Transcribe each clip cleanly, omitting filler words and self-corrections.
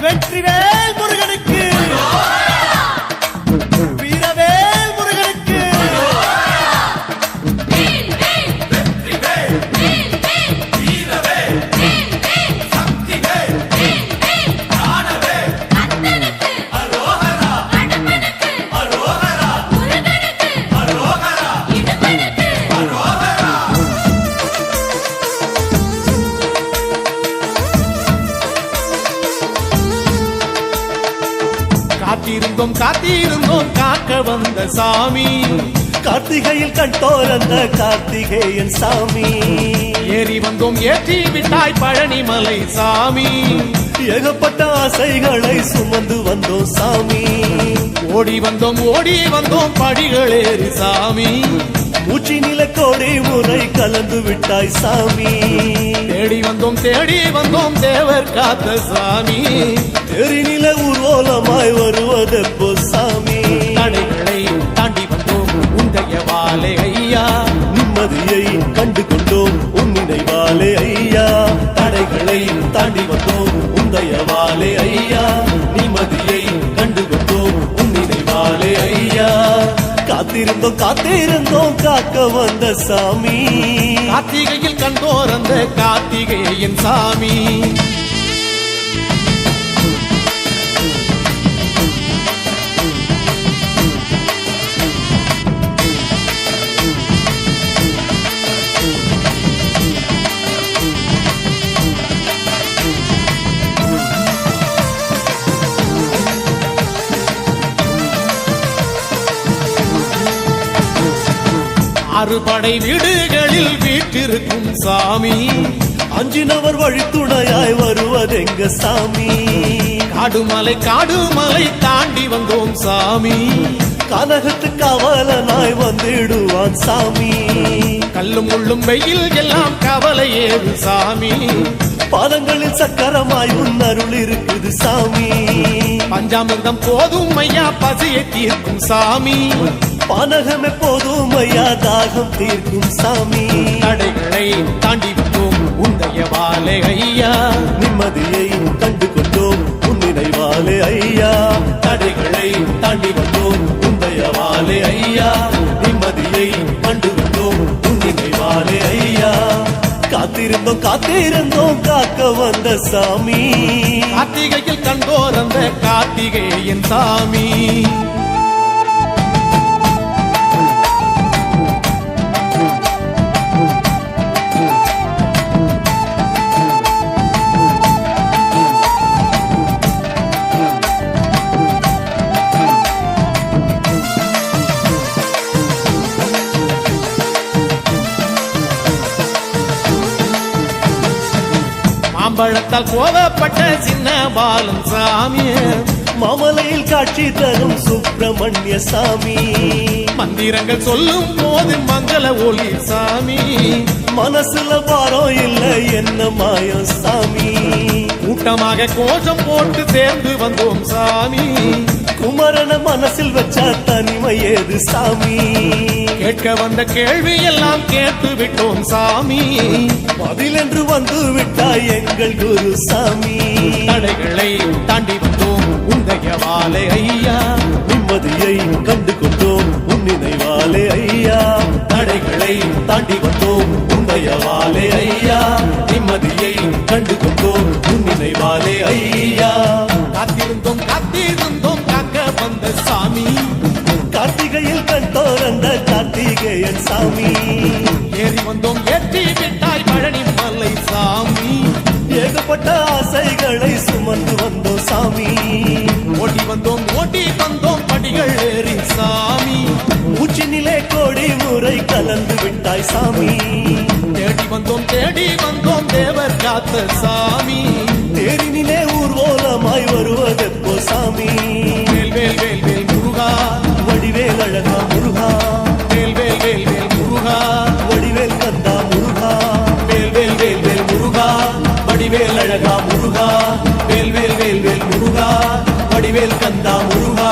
வெற்றிவேல் முருகனுக்கு, வீரவேல் முருகனுக்கு. காத்திருந்தோம் காத்திருந்தோம் காக்க வந்த சாமி, கார்த்திகையில் கண்டோரந்த கார்த்திகேயன் சாமி. ஏறி வந்தோம் ஏற்றி விட்டாய் பழனிமலை சாமி. ஏகப்பட்ட ஆசைகளை சுமந்து வந்தோம் சாமி. ஓடி வந்தோம் படிகளேறி சாமி. மூச்சி நிலக்கோடி முறை கலந்து விட்டாய் சாமி. தேடி வந்தோம் தேவர் காத்த சாமி. எரிநில ஊர்வலமாய் வருவதெப்போ சாமி. தடைகளை தாண்டி வந்தோம் உந்தைய வாழை ஐயா. நிம்மதியை கண்டு கொண்டோம் உன் நினைவாலே ஐயா. தடைகளை தாண்டி வந்தோம் உந்தைய வாழை ஐயா. நிம்மதியை கண்டு கொண்டோம் உன் நினைவாலே ஐயா. காத்திருந்தோம் காக்க வந்த சாமி. கார்த்திகையில் கண்டோர் அந்த கார்த்திகேயன் சாமி. ஆறுபடை வீடுகளில் வீட்டிருக்கும் சாமி. அஞ்சினவர் வழித்துணையாய் வருவதெங்க சாமி. காடுமலை தாண்டி வந்தோம் சாமி. கனகத்து கவலனாய் வந்திடுவான் சாமி. கல்லும் முள்ளும் வெயில் எல்லாம் கவலை ஏது சாமி. பாதங்களில் சக்கரமாய் உன் அருள் இருக்குது சாமி. பஞ்சாமிர்தம் போதும் ஐயா பசியை தீர்க்கும் சாமி. பானகம் எப்போதும் ஐயா தாகம் தீர்க்கும் சாமி. தடைகளை தாண்டி வந்தோம் உந்தைய வாழை ஐயா. நிம்மதியை கண்டு கொண்டோம் உன் நினைவாலே ஐயா. தடைகளை தாண்டி வந்தோம் உந்தைய வாழை ஐயா. நிம்மதியை கண்டு கொண்டோம் உன் நினைவாலே ஐயா. காத்திருந்தோம் காக்க வந்த சாமி. கார்த்திகையில் கண்டோர் அந்த கார்த்திகேயன் சாமி. மாம்பழத்தால் கோவப்பட்ட சின்ன பாலன் சாமி. மாமலையில் காட்சி தரும் சுப்பிரமணிய சாமி. மந்திரங்கள் சொல்லும் போது மங்கள ஒளி சாமி. மனசுல பாரம் இல்லை என்ன மாயம் சாமி. கூட்டமாக கோஷம் போட்டு சேர்ந்து வந்தோம் சாமி. குமரன மனசில் வச்சா தனிமை ஏது சாமி. கேட்க வந்த கேள்வி எல்லாம் கேட்டு விட்டோம் சாமி. பதில் என்று வந்து விட்டாய் எங்கள் குரு சாமி. தடைகளை தாண்டி வந்தோம் உந்தைய வாழை ஐயா. நிம்மதியை கண்டு கொண்டோம் உன் நினைவாலே ஐயா. தடைகளை தாண்டி வந்தோம் உந்தைய வாழை ஐயா. நிம்மதியை கண்டு கொண்டோம் உன் நினைவாலே ஐயா. காத்திருந்தோம் காக்க வந்த சாமி. கார்த்திகையில் கண்டோர் அந்த கார்த்திகேயன் சாமி. ஏறி வந்தோம் ஏற்றி விட்டாய் பழனிமலை சாமி. ஏகப்பட்ட ஆசைகளை சுமந்து வந்தோம் சாமி. ஓடி வந்தோம் படிகள் ஏறி சாமி. மூச்சினிலே கோடி முறை கலந்து விட்டாய் சாமி. தேடி வந்தோம் தேவர் காத்த சாமி. தேரினிலே ஊர்வலமாய் வருவதெப்போ சாமி. வேல் வேல் வேல் வேல் முருகா. வடிவேல் அழகா முருகா. வேல் வேல் வேல் வேல் முருகா. வடிவேல் கந்தா முருகா. வேல் வேல் வேல் வேல் முருகா. வடிவேல் அழகா முருகா. வேல் வேல் வேல் வேல் முருகா. வடிவேல் கந்தா முருகா.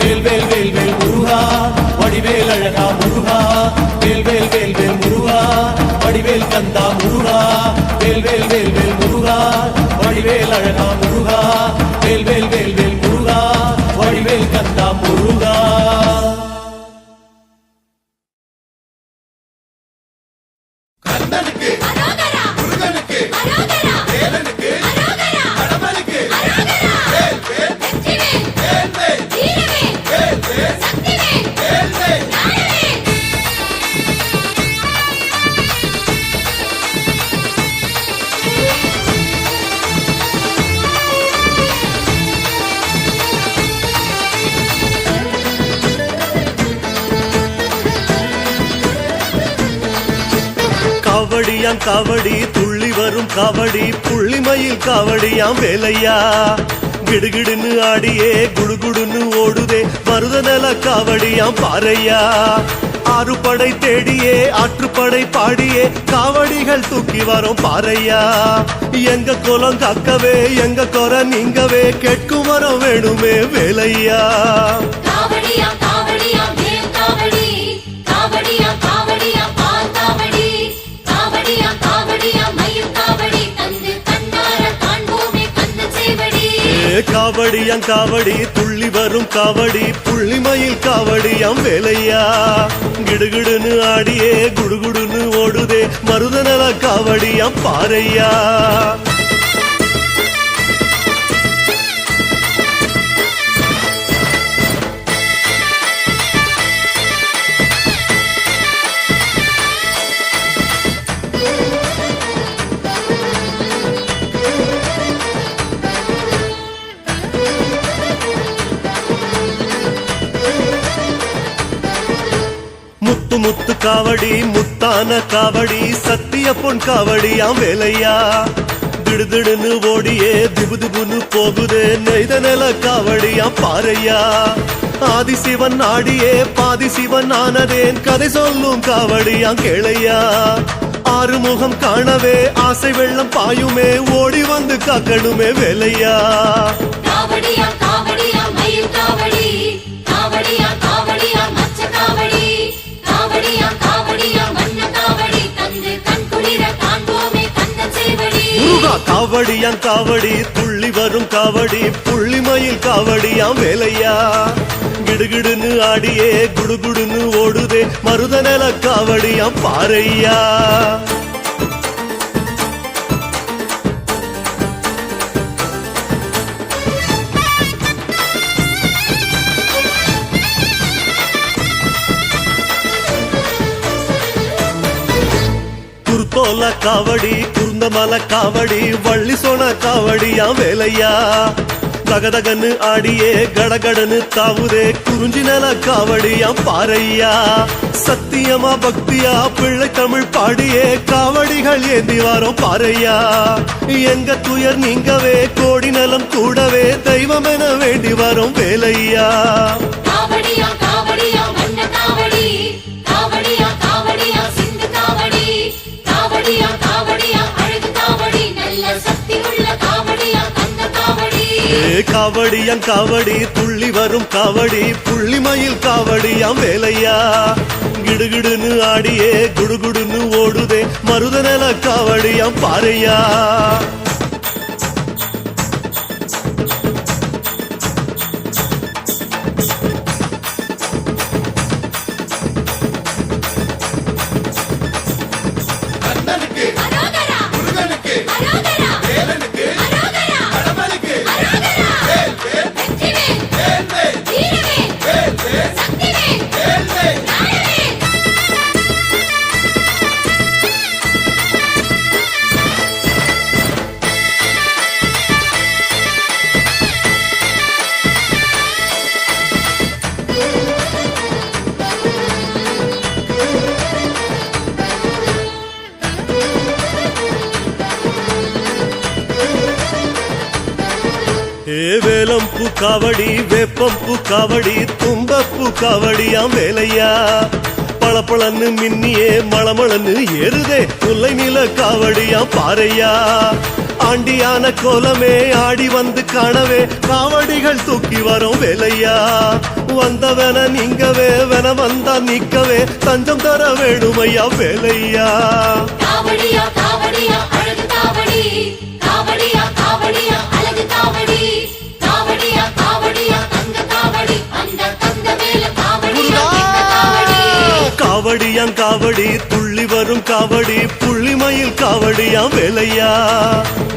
வேல் வேல் வேல் வேல் முருகா. வடிவேல் அழகா முருகா. வேல் வேல் வேல் வேல் முருகா. வடிவேல் கந்தா முருகா. வேல் வேல் வேல் வேல் முருகா. வடிவேல் அழகா முருகா. வேல் வேல் வேல் வேல் முருகா வடிவேல் கந்தா முருகா. கண்ணனுக்கு முருகனுக்கு வேலனுக்கு கடம்பனுக்கு வேல் வேல் வேல் வேல் வேல் வேல் வேல் வேல். காவடியாம் காவடி துள்ளி வரும் காவடி புள்ளிமயில் காவடியாம் வேலையா கிடுகிடுன்னு ஆடியே குடுகுடுன்னு ஓடுதே மருதநல காவடியாம் பாறையா ஆறுபடை தேடியே ஆற்றுப்படை பாடியே காவடிகள் தூக்கி வரும் பாறையா எங்க குலம் காக்கவே எங்க குறை நீங்கவே கேட்கும் வரம் வேணுமே வேலையா. காவடியா காவடியா வேல் காவடி காவடியா காவடியா பால் காவடி காவடியா காவடியா மயில் காவடி தந்து கண்ணார காண்போமே கந்த சேவடி. காவடியாம் காவடி துள்ளி வரும் காவடி புள்ளிமயில் காவடியாம் வேலையா கிடுகிடுன்னு ஆடியே குடுகுடுன்னு ஓடுதே மருதநல காவடியாம் பாறையா. முத்து முத்து காவடி முத்தான காவடி சத்திய பொன் காவடியாம் வேலையா திடுதிடுன்னு ஓடியே திபுதிபுன்னு போகுதே நெய்த நில காவடியாம் பாறையா ஆதிசிவன் ஆடியே பாதி சிவன் ஆனதேன் கதை சொல்லும் காவடியாம் கேளையா ஆறுமுகம் காணவே ஆசை வெள்ளம் பாயுமே ஓடி வந்து காக்கணுமே வேலையா. காவடியா காவடியா மயில் காவடி காவடியா காவடியா மச்ச காவடி காவடியா காவடியா மண்ண காவடி தந்து கண் குளிர காண்போமே கந்த சேவடி. முருகா காவடியாம் காவடி துள்ளி வரும் காவடி புள்ளிமயில் காவடியாம் வேலையா கிடுகிடுன்னு ஆடியே குடுகுடுன்னு ஓடுதே மருதநல காவடியாம் பாறையா. குருத்தோல காவடி குருந்தமல காவடி வள்ளி சோன காவடியாம் வேலையா தகதகன்னு ஆடியே கடகடன்னு தாவுதே குறிஞ்சி நல காவடியாம் பாறையா சத்தியமா பக்தியா பிள்ளை தமிழ் பாடியே காவடிகள் ஏந்தி வாரோம் பாறையா எங்க துயர் நீங்கவே கோடி நலம் கூடவே தெய்வம் என வேண்டி வரும் வேலையா. காவடியா காவடியா மண்ண காவடி காவடியா காவடியா சிந்து காவடி காவடியா காவடியா அழகு காவடி நல்ல சக்தி உள்ள காவடியா கந்த காவடி. காவடியாம் காவடி துள்ளி வரும் காவடி புள்ளிமயில் காவடியாம் வேலையா கிடுகிடுன்னு ஆடியே குடுகுடுன்னு ஓடுதே மருதநல காவடியாம் பாறையா. கண்ணனுக்கு அரோகரா முருகனுக்கு அரோகரா வேலனுக்கு அரோகரா கடம்பனுக்கு அரோகரா வேல் வேல் வெற்றிவேல் வேல் வேல் வீரவேல் வேல் வேல் சக்திவேல் வேல் வேல். ஞானவேல். வேலம்பூ காவடி வேப்பம்பூ காவடி தும்பப்பூ காவடியாம் வேலையா பளபளன்னு மின்னியே மளமளன்னு ஏறுதே முல்லை நில காவடியாம் பாறையா ஆண்டியான கோலமே ஆடி வந்து காணவே காவடிகள் தூக்கி வரும் வேலையா வந்தவன நீங்கவே வென வந்தா நிக்கவே தஞ்சம் தர வேணுமையா வேலையா. காவடியா காவடியா அழகு காவடி காவடியா காவடியா அழகு காவடி காவடியாம் காவடி துள்ளி வரும் காவடி புள்ளிமயில் காவடியாம் வேலையா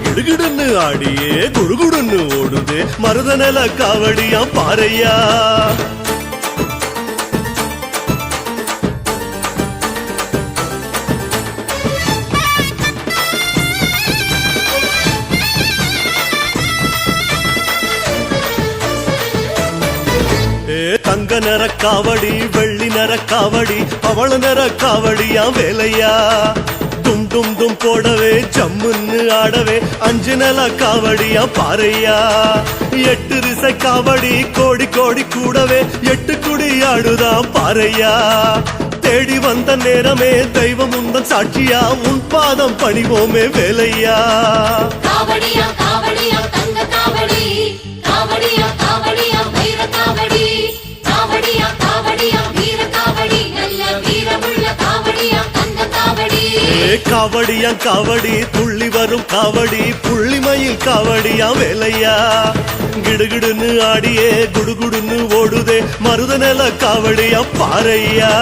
கிடுகிடுன்னு ஆடியே குடுகுடுன்னு ஓடுதே மருதநல காவடியாம் பாறையா தங்க நிற காவடி வெள்ளி நிற காவடி பவள நிற காவடியா வேலையா தும் தும் தும் போடவே ஜம்முன்னு ஆடவே அஞ்சு நில காவடியா பாறையா எட்டு திசை காவடி கோடி கோடி கூடவே எட்டு குடி ஆடுதான் பாறையா தேடி வந்த நேரமே தெய்வம் உந்தன் சாட்சியா உன் பாதம் பணிவோமே வேலையா காவடியா காவடியா தங்க காவடி காவடியா காவடியா வைர காவடி காவடியா காவடியா வீர காவடி நல்ல வீரமுள்ள காவடியா தங்க காவடி காவடியா காவடி துள்ளி வரும் காவடி புள்ளிமயில் காவடியா வேலையா கிடுகிடுன்னு ஆடியே குடுகுடுன்னு ஓடுதே மருதநல காவடியா பாறையா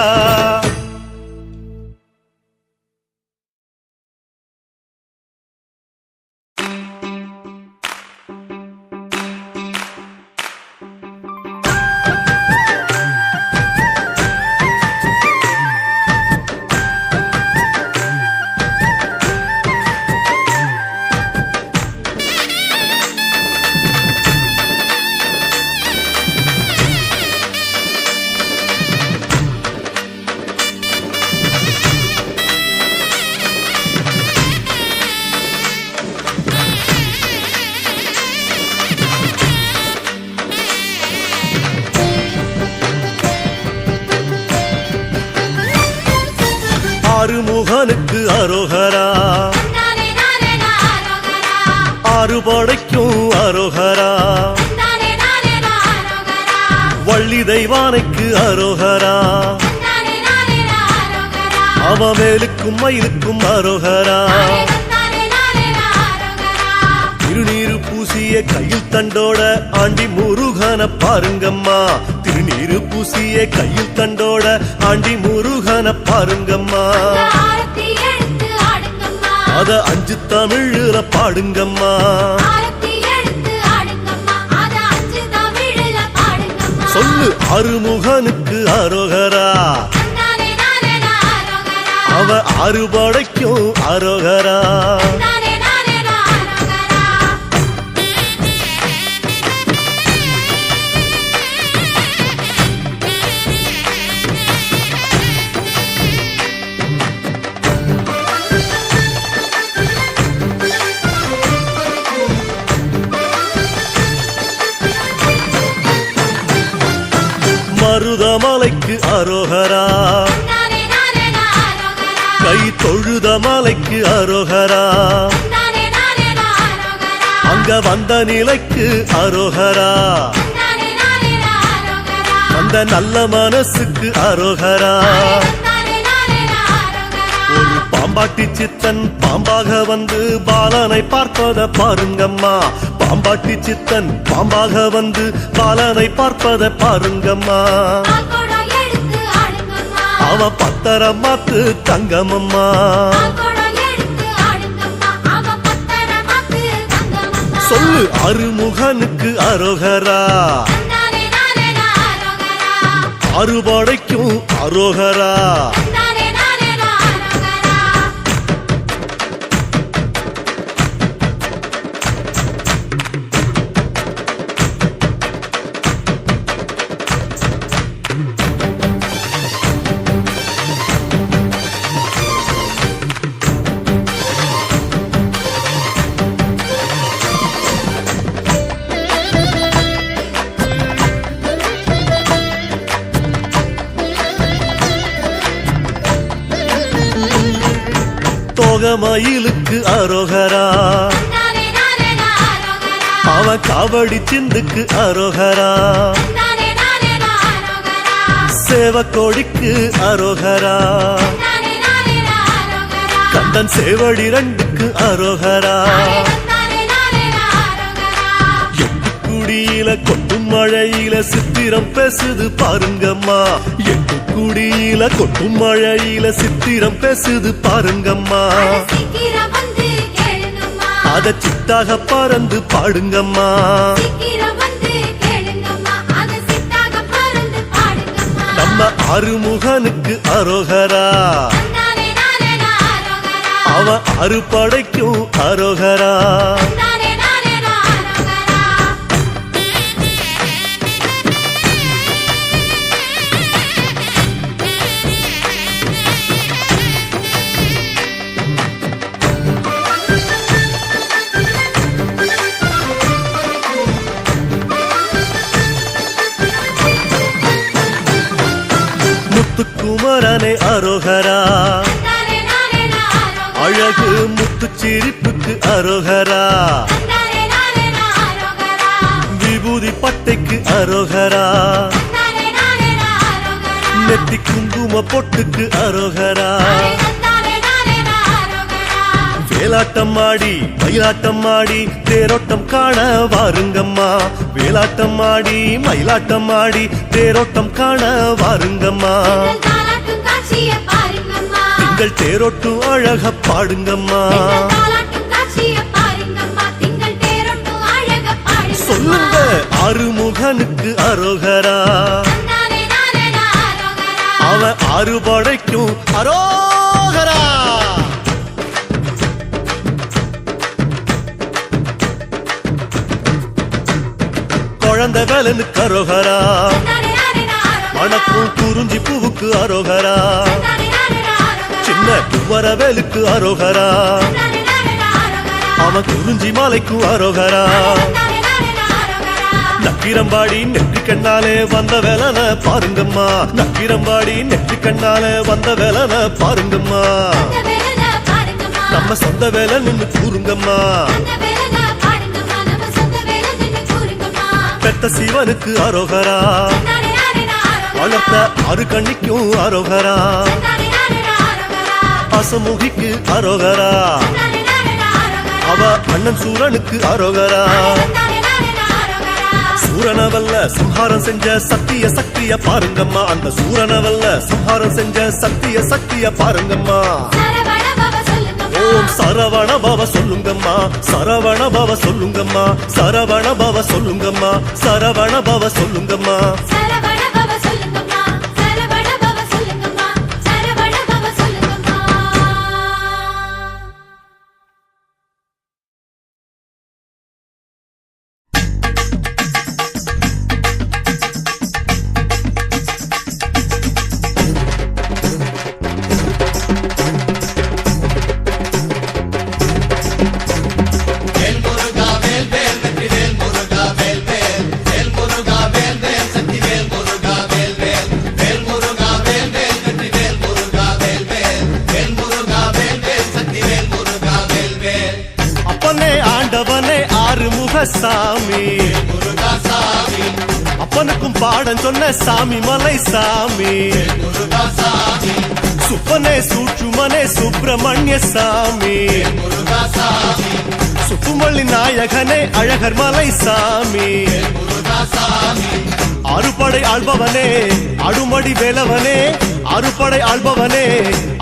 ஆறுமுகனுக்கு அரோகரா நானே நானே நாரோகரா ஆறு படைக்கும் அரோகரா நானே நானே நாரோகரா வள்ளி தெய்வானைக்கு அரோகரா நானே நானே நாரோகரா அவமேலுக்கும் மயிலுக்கும் அரோகரா நானே நானே நாரோகரா திருநீரு பூசிய கையில் தண்டோட ஆண்டி முருகன பாருங்கம்மா திருநீரு பூசிய கையில் தண்டோட ஆண்டி முருகன பாருங்கம்மா ஆரத்தி எடுத்து ஆடுங்கம்மா அத அஞ்சு தமிழ்ல பாடுங்கம்மா ஆரத்தி எடுத்து ஆடுங்கம்மா அத அஞ்சு தமிழ்ல பாடுங்கம்மா சொல்லு அருமுகனுக்கு அரோகரா நானே நானே நாரோகரா அவ ஆறு படைக்கும் அரோகரா நானே நானே நாரோகரா மருதமலைக்கு அரோகரா நானே நானே நாரோகரா கை தொழுத மலைக்கு அரோகரா நானே நானே நாரோகரா அங்க வந்த நிலைக்கு அரோகரா நானே நானே நாரோகரா அந்த நல்ல மனசுக்கு அரோகரா நானே நானே நாரோகரா ஒரு பாம்பாட்டி சித்தன் பாம்பாக வந்து பாலனை பார்ப்பத பாருங்கம்மா பாம்பாட்டி சித்தன் பாம்பாக வந்து பாலனை பார்ப்பத பாருங்கம்மா ஆகோடம் எடுத்து ஆடுங்கம்மா அவன் பத்தரம் மாத்து தங்கமம்மா ஆகோடம் எடுத்து ஆடுங்கம்மா அவ பத்தரமாக்கு தங்கம்மா சொல்லு அருமுகனுக்கு அரோகரா நானே நானே நாரோகரா அறுபடைக்கும் அரோகரா நானே நானே நாரோகரா மயிலுக்கு அரோகரா நானே நானே நாரோகரா அவன் காவடி சிந்துக்கு அரோகரா நானே நானே நாரோகரா சேவக்கோடிக்கு அரோகரா நானே நானே நாரோகரா கந்தன் சேவடி ரெண்டுக்கு அரோகரா நானே நானே நாரோகரா குடியில கொட்டும் மழையில சித்திரம் பேசுது பாருங்கம்மா எட்டு தூத்துக்குடியில கொட்டும் மழையில சித்திரம் பேசுது பாருங்கம்மா அட சீக்கிரம் வந்து கேளுங்கம்மா அத சித்தாக பறந்து பாடுங்கம்மா சீக்கிரம் வந்து கேளுங்கம்மா அத சித்தாக பறந்து பாடுங்கம்மா நம்ம அருமுகனுக்கு அரோகரா தந்தானே நானே ஆரோகரா அவன் அறுபடைக்கும் அரோகரா தந்தானே நானே ஆரோகரா முத்துக்குமரனை அரோகரா தந்தானே நானே ஆரோகரா அழகு முத்து சிரிப்புக்கு அரோகரா தந்தானே நானே ஆரோகரா விபூதி பட்டைக்கு அரோகரா தந்தானே நானே ஆரோகரா நெத்தி குங்கும பொட்டுக்கு அரோகரா தந்தானே நானே ஆரோகரா வேலாட்டம் ஆடி மயிலாட்டம் ஆடி தேரோட்டம் காண வாருங்கம்மா வேலாட்டம் ஆடி மயிலாட்டம் ஆடி தேரோட்டம் காண வாருங்கம்மா எங்கள் தாலாட்டும் காட்சியை பாருங்கம்மா திங்கள் தேரோட்டும் அழக பாடுங்கம்மா எங்கள் தாலாட்டும் காட்சியை பாருங்கம்மா திங்கள் தேரோட்டும் அழக பாடுங்கம்மா சொல்லுங்க அருமுகனுக்கு அரோகரா தந்தானே நானே ஆரோகரா அவன் அறுபடைக்கும் அரோகரா குழந்தை வேலனுக்கு அரோகரா தந்தானே நானே ஆரோகரா மணக்கும் குறிஞ்சி பூவுக்கு அரோகரா தந்தானே நானே ஆரோகரா சின்ன குமரவேலுக்கு அரோகரா தந்தானே நானே ஆரோகரா அவன் குறிஞ்சி மாலைக்கும் அரோகரா தந்தானே நானே ஆரோகரா நக்கிரம்பாடி நெற்றி கண்ணாலே வந்த வேலன பாருங்கம்மா நக்கிரம்பாடி நெற்றி கண்ணாலே வந்த வேலன பாருங்கம்மா அந்த வேலன பாருங்கம்மா நம்ம சொந்த வேலை நின்னு கூறுங்கம்மா அந்த வேலன பாருங்கம்மா நம்ம சொந்த வேல நின்னு கூறுங்கம்மா பெத்த சிவனுக்கு அரோகரா தந்தானே நானே ஆரோகரா வளர்த்த அரு கண்ணிக்கும் அரோகரா தந்தானே நானே ஆரோகரா அசமுகிக்கு அரோகரா தந்தானே நானே ஆரோகரா அவ அண்ணன் சூரனுக்கு அரோகரா தந்தானே நானே ஆரோகரா சூரனவல்ல சம்ஹாரம் செஞ்ச சத்திய சக்திய பாருங்கம்மா அந்த சூரனவல்ல சம்ஹாரம் செஞ்ச சத்திய சக்திய பாருங்கம்மா சரவண பவ சொல்லுங்கம்மா ஓம் சரவண பவ சொல்லுங்கம்மா சரவண பவ சொல்லுங்கம்மா சரவண பவ சொல்லுங்கம்மா சரவண பவ சொல்லுங்கம்மா சரவண பவ சொல்லுங்கம்மா சரவண பவ சொல்லுங்கம்மா சரவண பவ சொல்லுங்கம்மா வேல் முருகா வேல் வேல் வெற்றி வேல் முருகா வேல் வேல் வேல் முருகா வேல் வேல் சக்தி வேல் முருகா வேல் வேல் வேல் முருகா வேல் வேல் வெற்றி வேல் முருகா வேல் வேல் வேல் முருகா வேல் வேல் சக்தி வேல் முருகா வேல் வேல் அப்பனே ஆண்டவனே ஆறுமுக சாமி முருகா சாமி அப்பனுக்கும் பாடம் சொன்ன சாமி மலை சாமி முருகா சாமி சுப்பனே சூற்றுமனே சுப்பிரமணிய சாமி முருகா சாமி சுப்புமல்லி நாயகனே அழகர் மலை சாமி முருகா சாமி அறுபடை ஆள்பவனே அடுமடி வேலவனே அறுபடை ஆள்பவனே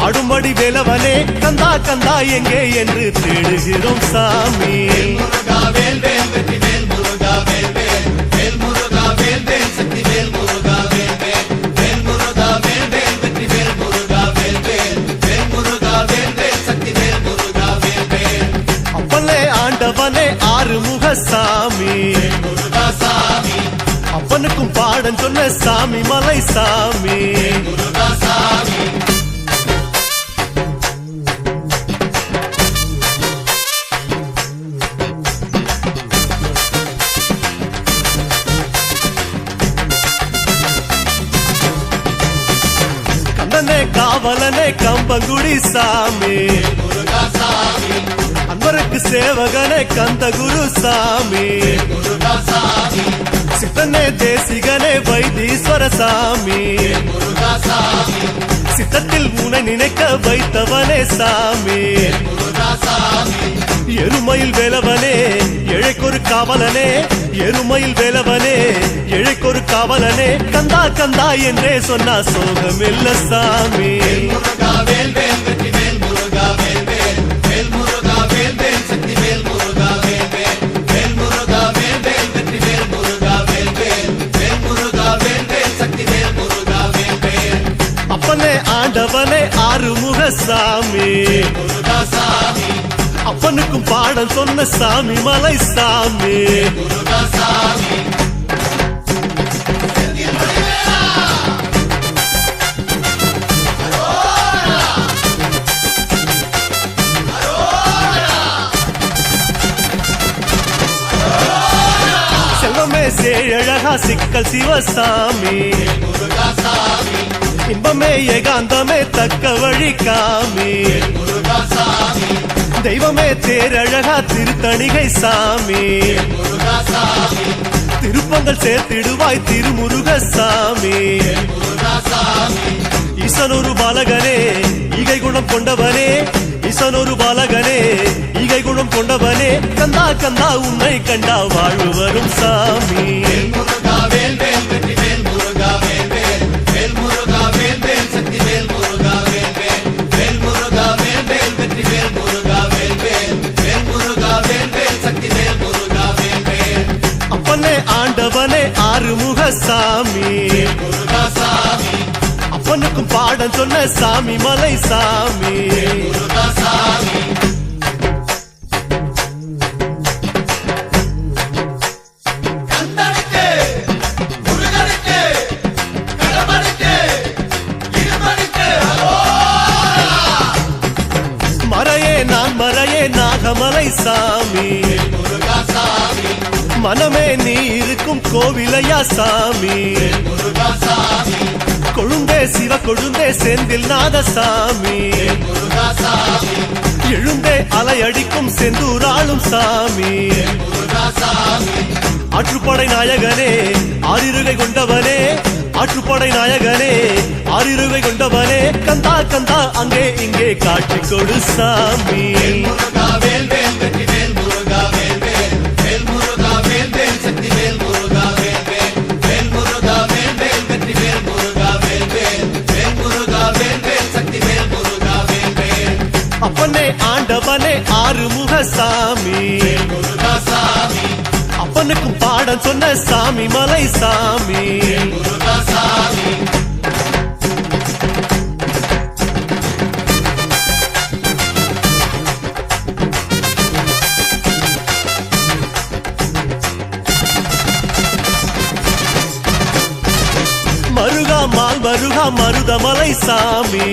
அடுமடி வேலவனே கந்தா கந்தா எங்கே என்று தேடுகிறோம் சாமி முருகா வேல் வேல் வெற்றி வேல் முருகா வேல் வேல் வேல் முருகா வேல் வேல் சக்தி வேல் முருகா வேல் வேல் வேல் முருகா வேல் வேல் வெற்றி வேல் முருகா வேல் வேல் வேல் முருகா வேல் வேல் சக்தி வேல் முருகா வேல் வேல் அப்பனே ஆண்டவனே ஆறுமுக சாமி முருகா சாமி அப்பனுக்கும் பாடம் சொன்ன சாமி மலை சாமி முருகா சாமி கண்ணனே காவலனே கம்பங்குடி சாமி முருகா சாமி அன்பருக்கு சேவகனே கந்தகுரு சாமி முருகா சாமி சித்தனே தேசிகனே வைத்தீஸ்வர சாமி முருகா சாமி சித்தத்தில் உன்னை நினைக்க வைத்தவனே சாமி முருகா சாமி எருமையில் வேலவனே இழைக்கொரு காவலனே எருமையில் வேலவனே இழைக்கொரு காவலனே கந்தா கந்தா என்றே சொன்னா சோகம் இல்ல சாமி. முருகா வேல் வேல் வெற்றி வேல் முருகா வேல் வேல் வேல் முருகா வேல் வேல் சக்தி வேல் முருகா வேல் வேல் வேல் முருகா வேல் வேல் வெற்றி வேல் முருகா வேல் வேல் வேல் முருகா வேல் வேல் சக்தி வேல் முருகா வேல் வேல். அப்பனே ஆண்டவனே ஆறுமுக சாமி, முருகா சாமி அப்பனுக்கும் பாடம் சொன்ன சாமி மலை சாமி. முருகா சாமி. செல்வமே சேழகா சிக்கல் சிவசாமி, முருகா சாமி இன்பமே ஏகாந்தமே தக்க வழி காமி. முருகா சாமி தெய்வமே தேரழகா திருத்தணிகை சாமி, முருகா சாமி திருப்பங்கள் சேர்த்திடுவாய் திருமுருக சாமி. முருகா சாமி. ஈசனொரு பாலகனே ஈகை குணம் கொண்டவனே, ஈசனொரு பாலகனே ஈகை குணம் கொண்டவனே கந்தா கந்தா உன்னை கண்டா வாழ்வு வரும் சாமி. முருகா வேல் வேல் வெற்றி வேல் முருகா வேல் வேல் வேல் முருகா வேல் வேல் சக்தி வேல் முருகா வேல் வேல் வேல் முருகா வேல் வேல் வெற்றி வேல் முருகா வேல் வேல் வேல் முருகா வேல் வேல் சக்தி வேல் முருகா வேல் வேல். அப்பனே ஆண்டவனே ஆறுமுக சாமி, முருகா சாமி அப்பனுக்கும் பாடம் சொன்ன சாமி மலை சாமி. முருகா சாமி. கந்தனுக்கு முருகனுக்கு கடம்பனுக்கு இருமனுக்கு மறையே நான் மறையே நாகமலை சாமி, முருகா சாமி மனமே நீ இருக்கும் கோவிலையா சாமி. முருகா சாமி கொழுந்தே சிவ கொழுந்தே செந்தில் நாத சாமி, முருகா சாமி எழுந்தே அலையடிக்கும் செந்தூராளும் சாமி. முருகா சாமி. ஆற்றுப்படை நாயகனே ஆறிருகை கொண்டவனே, ஆற்றுப்படை நாயகனே ஆறிருகை கொண்டவனே கந்தா கந்தா அங்கே இங்கே காட்சி கொடு சாமி. முருகா வேல் வேல் வெற்றி வேல் முருகா வேல் வேல் வேல் முருகா வேல் வேல் சக்தி வேல் முருகா வேல் வேல் வேல் முருகா வேல் வேல் வெற்றி வேல் முருகா வேல் வேல் வேல் முருகா வேல் வேல் சக்தி வேல் முருகா வேல் வேல். அப்பனே ஆண்டவனே ஆறுமுக சாமி, முருகா சாமி அப்பனுக்கும் பாடம் சொன்ன சாமி மலை சாமி. முருகா சாமி. மருகா மால் மருகா மருதமலை சாமி,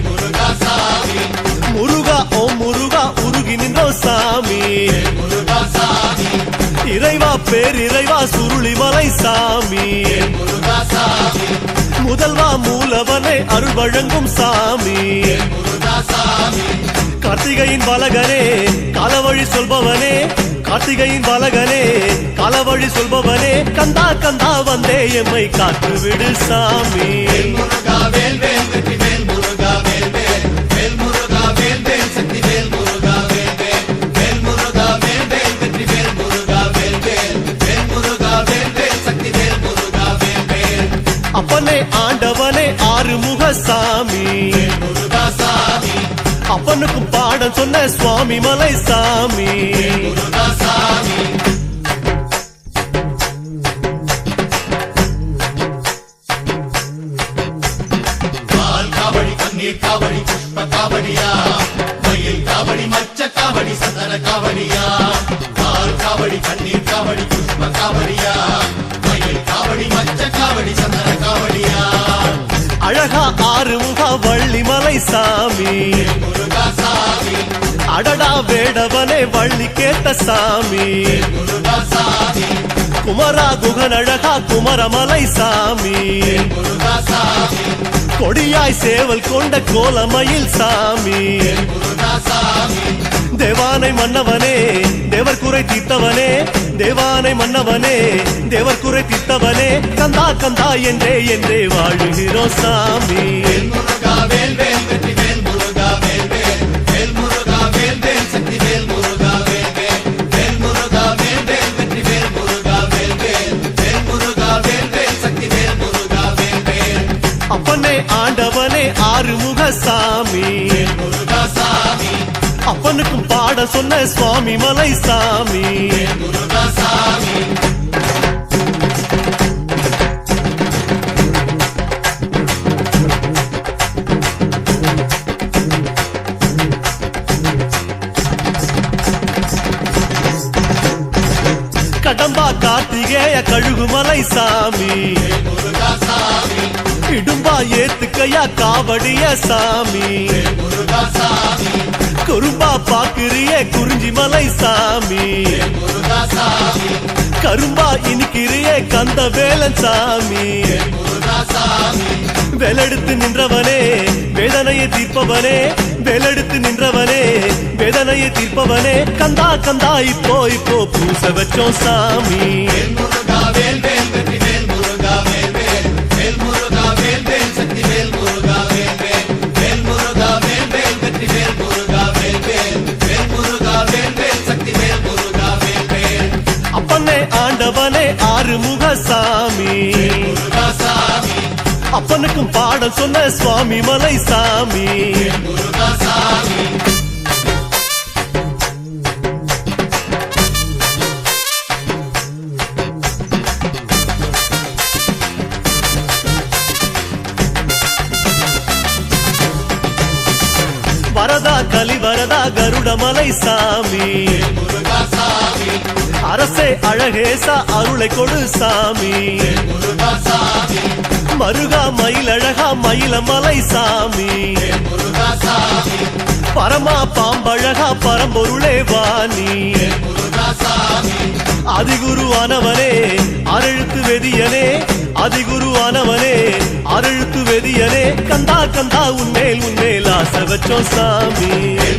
முருகா சாமி முருகா ஓ முருகா உருகி நின்றோ சாமி. முருகா சாமி இறைவா பேரிறைவா சுருளிமலை சாமி, முருகா சாமி முதல்வா மூலவனை அருள் வழங்கும் சாமி. முருகா சாமி. கார்த்திகையின் பாலகனே காலவழி சொல்பவனே, கார்த்திகையின் பாலகனே காலவழி சொல்பவனே கந்தா கந்தா வந்தே எம்மை காத்து விடு சாமி. முருகா வேல் வேல் வெற்றி வேல் முருகா வேல் வேல் வேல் முருகா வேல் வேல் சக்தி வேல் முருகா வேல் வேல் வேல் முருகா வேல் வேல் வெற்றி வேல் முருகா வேல் வேல் வேல் முருகா வேல் வேல் சக்தி வேல் முருகா வேல் வேல். அப்பனே ஆண்டவனே ஆறுமுக சாமி, முருகா சாமி அப்பனுக்கும் பாடம் சொன்ன சுவாமி மலை சாமி. முருகா சாமி. பால் காவடி கண்ணீர் காவடி புஷ்ப காவடியா மயில் காவடி மச்ச காவடி சந்தன காவடியா. பால் காவடி கண்ணீர் காவடி புஷ்ப காவடியா மயில் காவடி மச்ச காவடி சந்தன காவடியா. அழகா ஆறுமுக வள்ளி மலை சாமி, முருகா சாமி அடடா வேடவனே வள்ளி கேட்ட சாமி. முருகா சாமி குமரா குகன் அழகா குமரமலை சாமி, முருகா சாமி கொடியாய் சேவல் கொண்ட கோலமயில் சாமி. முருகா சாமி தேவானை மன்னவனே தேவர் குறை தீர்த்தவனே, தேவானை மன்னவனே தேவர் குறை தீர்த்தவனே கந்தா கந்தா என்றே என்றே வாழுகிறோம் சாமி. முருகா வேல் வேல் வெற்றி வேல் முருகா வேல் வேல் வேல் முருகா வேல் வேல் சக்தி வேல் முருகா வேல் வேல் வேல் முருகா வேல் வேல் வெற்றி வேல் முருகா வேல் சாமி முருகா சாமி அப்பனுக்கும் பாட சொன்ன சுவாமி மலை சாமி முருகா சாமி கடம்பா கார்த்திகேய கழுகுமலை சாமி முருகா சாமி இடும்பா ஏத்துக்கையா காவடிய சாமி முருகா சாமி குறும்பா பாக்குறிய குறிஞ்சி மலை சாமி முருகா சாமி கரும்பா இனிக்கிறிய கந்த வேலன் சாமி முருகா சாமி வேலெடுத்து நின்றவனே வேதனையை தீர்ப்பவனே வேலெடுத்து நின்றவனே வேதனையை தீர்ப்பவனே கந்தா கந்தா இப்போ பூச வச்சோம் சாமி முருகா வேல் வேல் வெற்றி வேல் முருகா வேல் வேல் வேல் முருகா வேல் வேல் சக்தி வேல் முருகா வேல் வேல் வேல் முருகா வேல் வேல் வெற்றி வேல் முருகா வேல் வேல் வேல் முருகா வேல் வேல் சக்தி வேல் முருகா வேல் வேல் அப்பனே ஆண்டவனே ஆறுமுக சாமி முருகா சாமி அப்பனுக்கும் பாடம் சொன்ன சுவாமி மலை சாமி முருகா சாமி வரதா கலிவரதா கருடமலை சாமி முருகா சாமி அரசே அழகேசா அருளை கொடு சாமி முருகா சாமி மருகா மயிலழகா மயிலமலை சாமி முருகா சாமி பரமா பாம்பழகா பரம்பொருளே வாணி முருகா சாமி அதிகுருவானவனே அரெழுத்து வெதியனே அதிகுருவானவனே அரெழுத்து வெதியனே கந்தா கந்தா உன்மேல் ஆசை வச்சோம் சாமி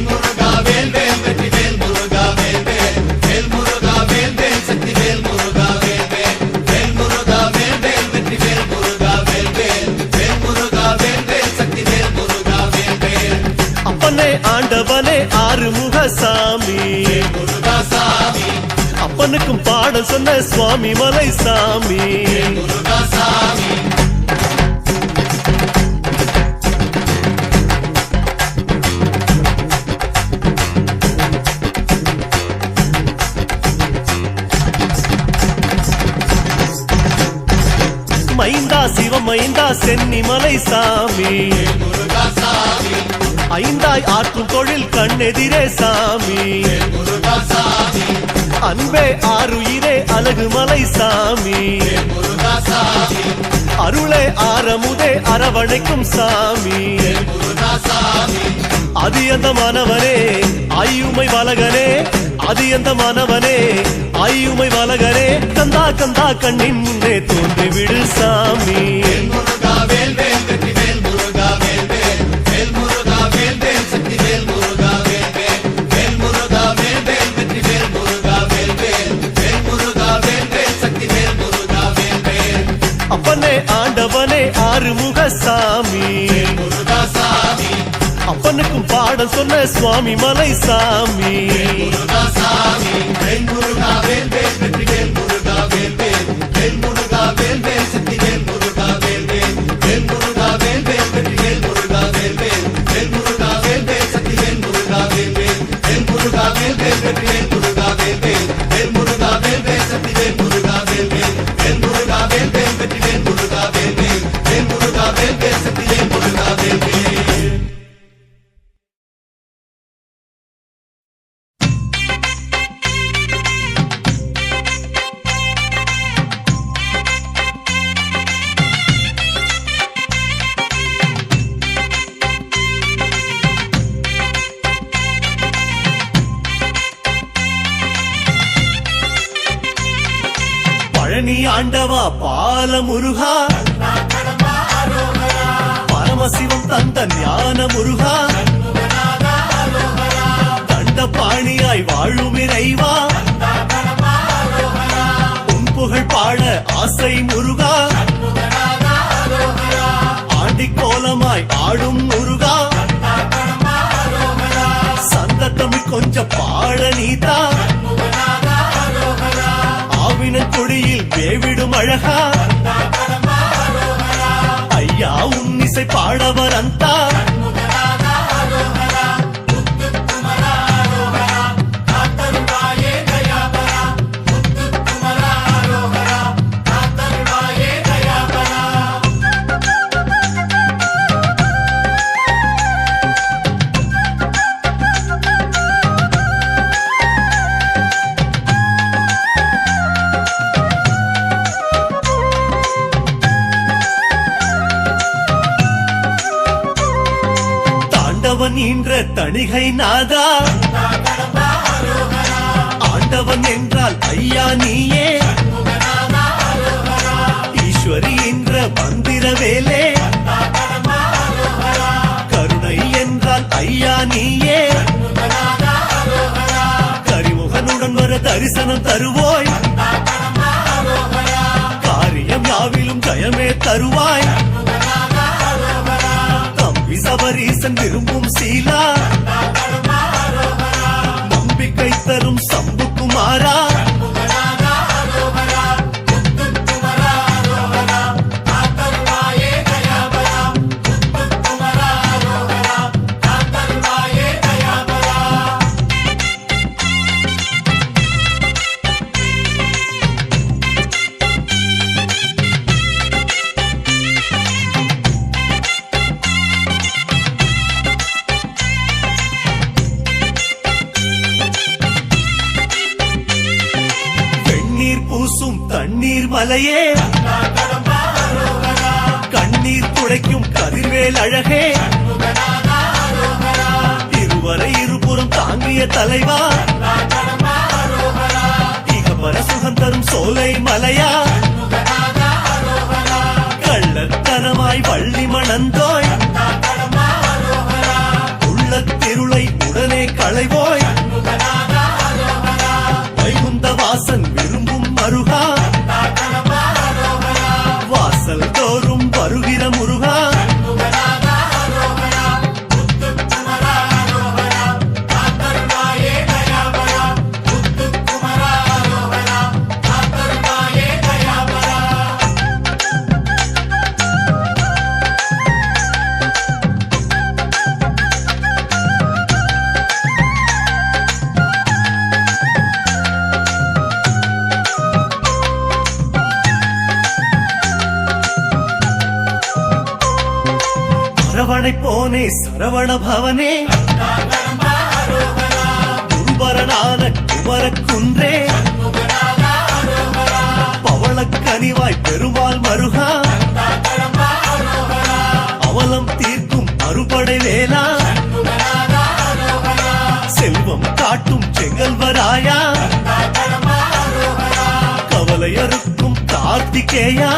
முருகா வேல் வேல் வெற்றி வேல் முருகா வேல் வேல் வேல் முருகா வேல் வேல் சக்தி வேல் முருகா வேல் வேல் வேல் முருகா வேல் வேல் வெற்றி வேல் முருகா வேல் வேல் வேல் முருகா வேல் வேல் சக்தி வேல் முருகா வேல் வேல் அப்பனே ஆண்டவனே ஆறுமுக சாமி முருகா சாமி அப்பனுக்கும் பாடம் சொன்ன சுவாமி மலை சாமி முருகா சாமி மைந்தா சிவமைந்தா சென்னிமலை சாமி முருகா சாமி ஐந்தாய் ஆற்றும் தொழில் கண்ணெதிரே சாமி முருகா சாமி அன்பே ஆறுயிரே அழகுமலை சாமி முருகா சாமி அருளே ஆரமுதே அரவணைக்கும் சாமி முருகா சாமி அதியந்தமானவனே ஆயுமை வலகனே அதியந்தமானவனே ஆயுமை வலகனே கந்தா கந்தா கண்ணின் முன்னே தோன்றி விடு சாமி முருகா வேல் வேல் வெற்றி வேல் முருகா வேல் வேல் வேல் முருகா வேல் வேல் சக்தி வேல் முருகா வேல் வேல் வேல் முருகா வேல் வேல் வெற்றி வேல் முருகா வேல் வேல் வேல் முருகா வேல் வேல் சக்தி வேல் முருகா வேல் வேல் அப்பனே ஆண்டவனே ஆறுமுக சாமி முருகா சாமி அப்பனுக்கும் பாடம் சொன்ன சுவாமி மலை சாமி முருகா சாமி வேல் முருகா வேல் வேல் வெற்றி வேல் முருகா வேல் வேல் வேல் முருகா வேல் வேல் சக்தி வேல் முருகா வேல் வேல் வேல் முருகா வேல் வேல் வெற்றி வேல் முருகா வேல் வேல் வேல் முருகா வேல் வேல் சக்தி வேல் முருகா வேல் வேல் வேல் முருகா வேல் வேல் வெற்றி வேல் முருகா வேல் வேல் வேல் முருகா வேல் வேல் சக்தி வேல் முருகா வேல் வேல் வேல் முருகா வேல் வேல் வெற்றி வேல் முருகா வேல் வேல் வேல் முருகா வேல் வேல் சக்தி வேல் முருகா வேல் வேல் பழனி ஆண்டவா பால முருகா பரமசிவம் தந்த ஞான முருகா தண்ட பாணியாய் வாழும் இறைவா உன் புகழ் பாட ஆசை முருகா ஆண்டி கோலமாய் ஆடும் முருகா சந்த தமிழ் கொஞ்சம் பாட நீதா ஆவினன் கொடியில் வேவிடும் அழகா ஐயா உன்னிசை பாடவர் அந்தா ஈன்ற தணிகை நாதா ஆண்டவன் என்றால் ஐயா நீயே ஈஸ்வரி என்ற மந்திர வேலே கருணை என்றால் ஐயா நீயே கரிமுகனுடன் வர தரிசனம் தருவோய் காரியம் யாவிலும் ஜயமே தருவாய் தம்பி சபரீசன் விரும்பும் சீலா நம்பிக்கை தரும் சம்புக்குமாரா பூசும் தண்ணீர் மலையே கண்ணீர் துடைக்கும் கதிர்வேல் அழகே இருவரை இருபுறம் தாங்கிய தலைவா இகபர சுகம் தரும் சோலை மலையா கள்ளத்தனமாய் வள்ளி மணந்தோய் உள்ளத்திருளை உடனே களைவோய் வைகுந்த வாசன் விரும்பும் மருகா வாசல் தோறும் வருகிற முருகா சரவணை போனே சரவண பவனே குருபரனான குமரக்குன்றே பவளக்கனிவாய் பெருமாள் மருகா அவலம் தீர்க்கும் அறுபடை வேலா செல்வம் காட்டும் செங்கல்வராயா கவலையறுக்கும் கார்த்திகேயா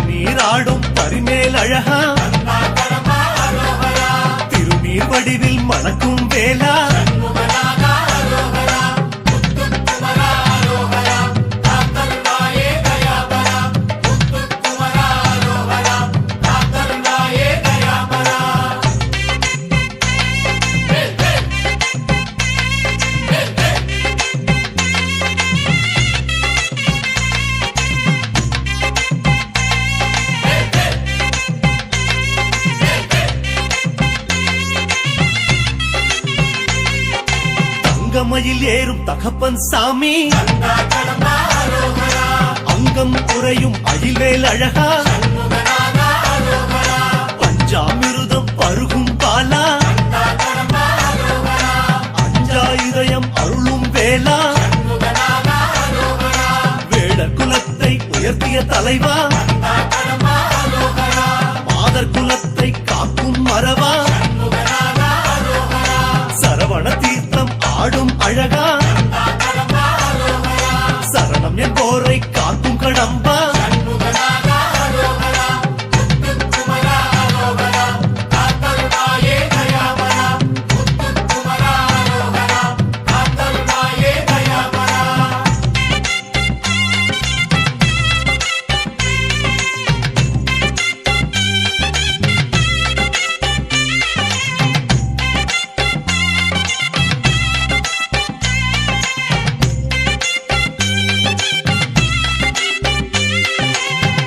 நீராடும் பரிமேல் அழகா திருநீர் வடிவில் மணக்கும் வேலா தங்கமயில் ஏறும் தகப்பன் சாமி அங்கம் குறையும் அகில்வேல் அழகா பஞ்சாமிருதம் பருகும் பாலா அஞ்சா இதயம் அருளும் வேலா வேடர் குலத்தை உயர்த்திய தலைவா மாதர் குலத்தை காக்கும் மரவா சரவண தீர்த்தம் ஆடும் அழகா சரணம் என்போரை காக்கும் கடம்பா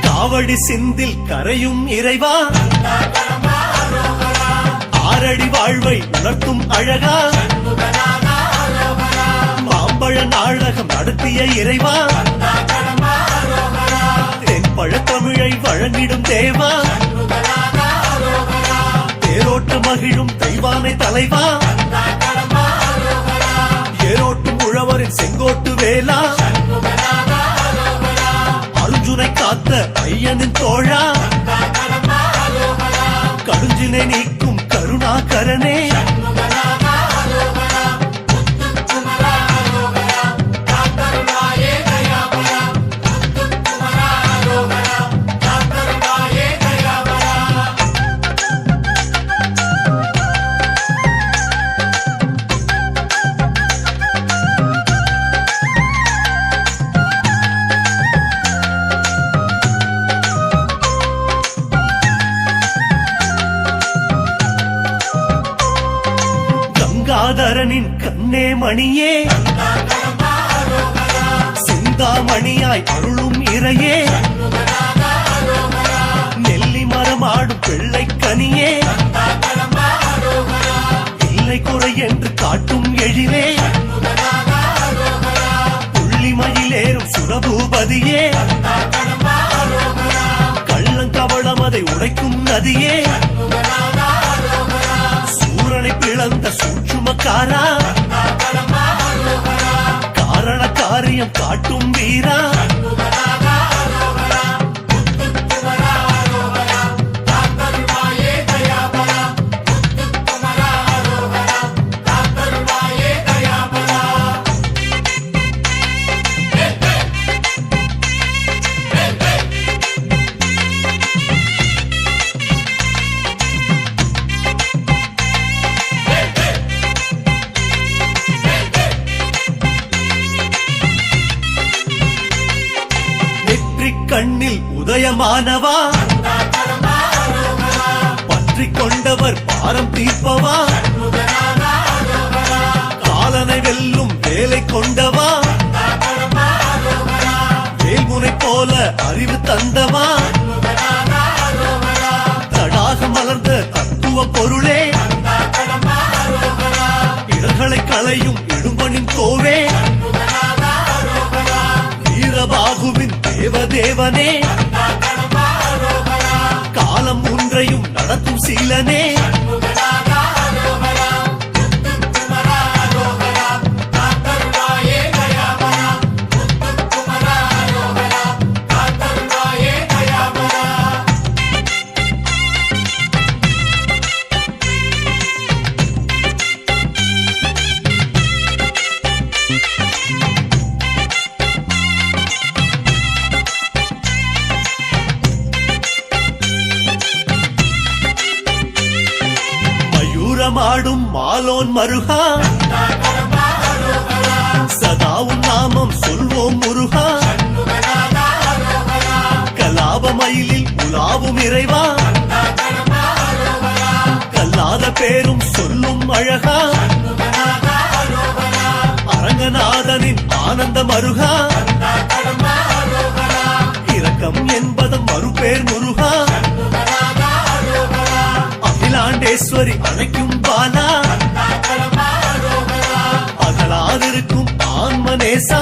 காவடி சிந்தில் கரையும் இறைவா ஆரடி வாழ்வை உணர்த்தும் அழகா மாம்பழ நாடகம் நடத்திய இறைவா தென்பழ தமிழை வழங்கிடும் தேவா தேரோட்ட மகிழும் தெய்வானை தலைவா ஏரோட்டும் உழவரின் செங்கோட்டு வேலா அர்ஜுனை காத்த ஐயனின் தோழா கடுஞ்சினை கருவினை நீக்கும் கருணாகரனே கங்காதரனின் கண்ணே மணியே சிந்தாமணியாய் அருளும் இறையே நெல்லி மரமாடும் பிள்ளை கனியே இல்லை குறை என்று காட்டும் எழிலே புள்ளிமயிலேறும் சுரபூபதியே கள்ளங்கவளம் அதை உடைக்கும் நதியே சூரனை பிளந்த சூட்சுமக்காரா காரண காரியம் காட்டும் வீரா கண்ணில் உதயமானவா பற்றிக் கொண்டவர் பாரம் தீர்ப்பவா காலனை வெல்லும் வேலை கொண்டவா வேல்முனை போல அறிவு தந்தவா தடாக மலர்ந்த தத்துவ பொருளே இடர்களை களையும் இடும்பனின் கோவே வீரபாகுவின் தேவதேவனே காலம் ஒன்றையும் நடத்தும் சீலனே மாடும் மாலோன் மருகா சதாவும் நாமம் சொல்வோம் முருகா கலாபமயிலில் உலாவும் இறைவா கல்லாத பேரும் சொல்லும் அழகா அரங்கநாதனின் ஆனந்த மருகா இரக்கம் என்பதம் மறுபேர் முருகா அகிலாண்டேஸ்வரி அழைக்கும் பாலா அகலாதிருக்கும் ஆன்மநேசா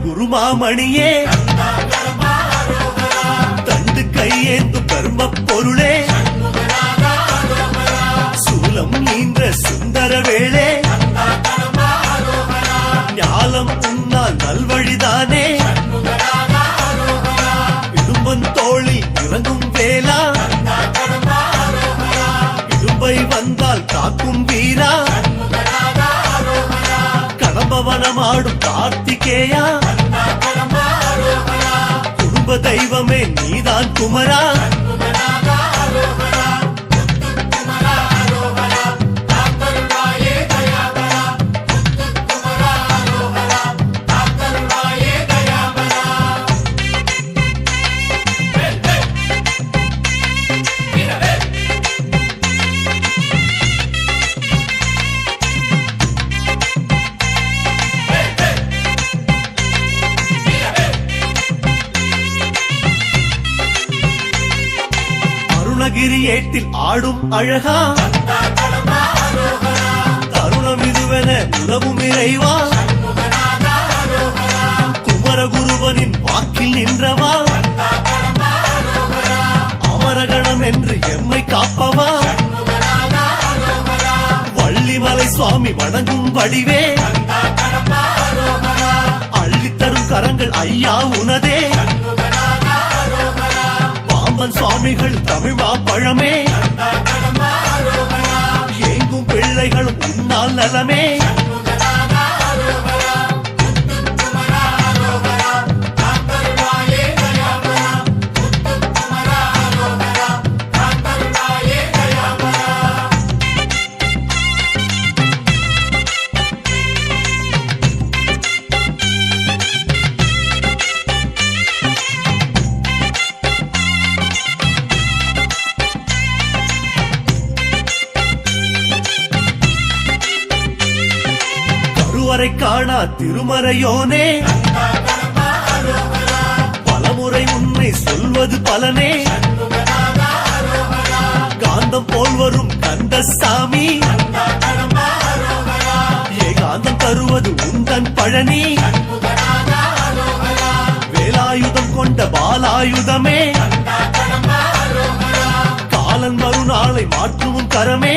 குருமாமணியே தண்டு கையேந்து கர்ம பொருளே சூலம் ஈன்ற சுந்தர வேளே ஞாலம் உன்னால் நல்வழிதானே இடும்பன் தோளில் இறங்கும் வேளா இடும்பை வந்தால் காக்கும் வீரா கடம்பவனமாடும் கார்த்திகேயா குடும்ப தெய்வமே நீதான் குமரா அருணகிரி ஏட்டில் ஆடும் அழகா தருணம் இதுவென உதவும் இறைவா குமரகுருவனின் வாக்கில் நின்றவா அமரகணம் என்று எம்மை காப்பவா வள்ளிமலை சுவாமி வணங்கும் வடிவே அள்ளித்தரும் கரங்கள் ஐயா உனதே பாம்பன் சுவாமிகள் தமிழா பழமே எங்கும் பிள்ளைகளும் உன்னால் நலமே கருவறை காணா திருமறையோனே பலமுறை உன்னை சொல்வது பலனே காந்தம் போல் வரும் கந்தசாமி ஏகாந்தம் தருவது உந்தன் பழனி வேலாயுதம் கொண்ட பாலாயுதமே காலன் மறுநாளை மாற்றும் கரமே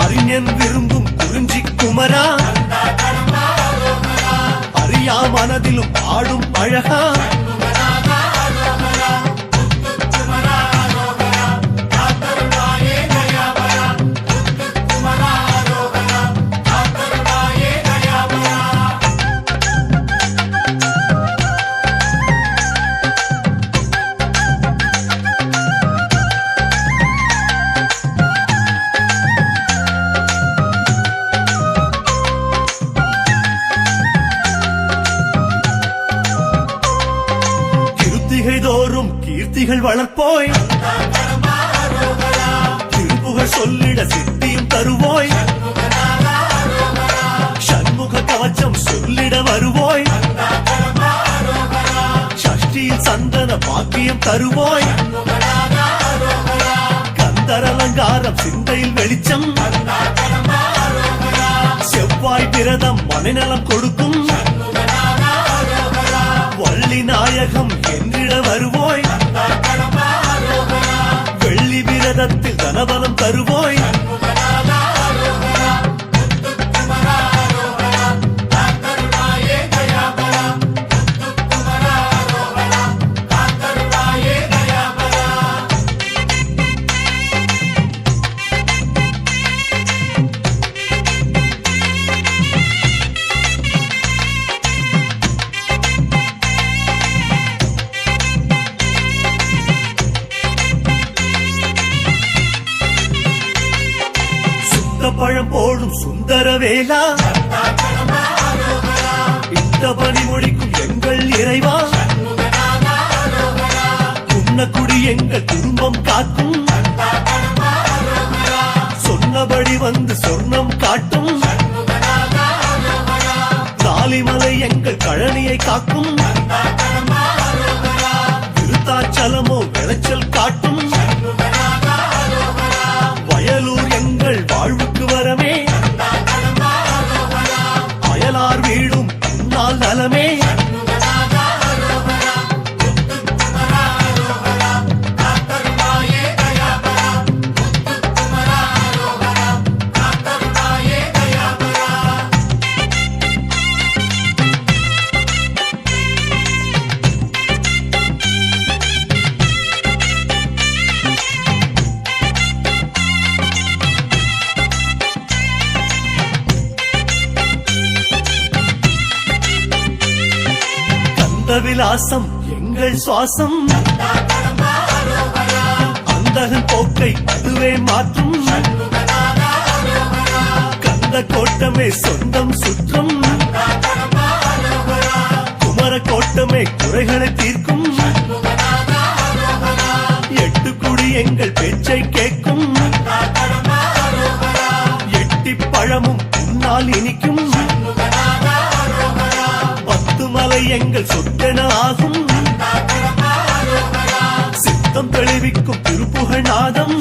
அறிஞன் விரும்பும் குறிஞ்சி குமரா அறியா மனதிலும் ஆடும் அழகா தோறும் கீர்த்திகள் வளர்ப்போய் திருப்புகழ் சொல்லிட சித்தியும் தருவோய் சண்முக கவச்சம் சொல்லிட வருவோய் சஷ்டியில் சந்தன பாக்கியம் தருவோய் கந்தர் அலங்காரம் சிந்தையில் வெளிச்சம் செவ்வாய் விரதம் மனநலம் கொடுக்கும் வள்ளி நாயகம் என்றிட வருவோய் வெள்ளி விரதத்தில் தனபலம் தருவோய் பழம் போடும் சுந்தர வேலா இந்த பணி முடிக்கும் எங்கள் இறைவா குன்னக்குடி எங்கள் குடும்பம் காக்கும் சொன்னபடி வந்து சொர்ணம் காட்டும் காளிமலை எங்கள் கழனியை காக்கும் விருத்தாச்சலமோ விளைச்சல் காட்டும் வயலூர் எங்கள் வாழ்வுக்கு வரமே அயலார் வீடும் உன்னால் நலமே விலாசம் எங்கள் சுவாசம் அந்தகன் போக்கை அதுவே மாற்றும் கந்த கோட்டமே சொந்தம் சுற்றம் குமர கோட்டமே குறைகளை தீர்க்கும் எட்டு குடி எங்கள் பேச்சை கேட்கும் எட்டி பழமும் உன்னால் இனிக்கும் மலை எங்கள் சொத்தென ஆகும் சித்த உள்ளம் தெளிவிக்கும் திருப்புகழ் நாதம்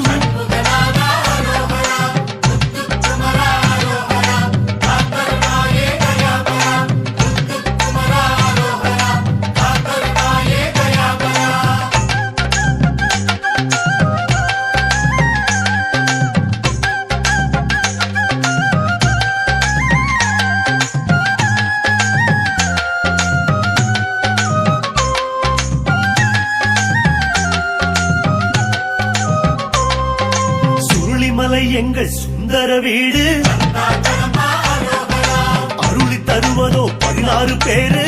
சுருளிமலை எங்கள் சுந்தர வீடு அருளி தருவதோ 16 பேரு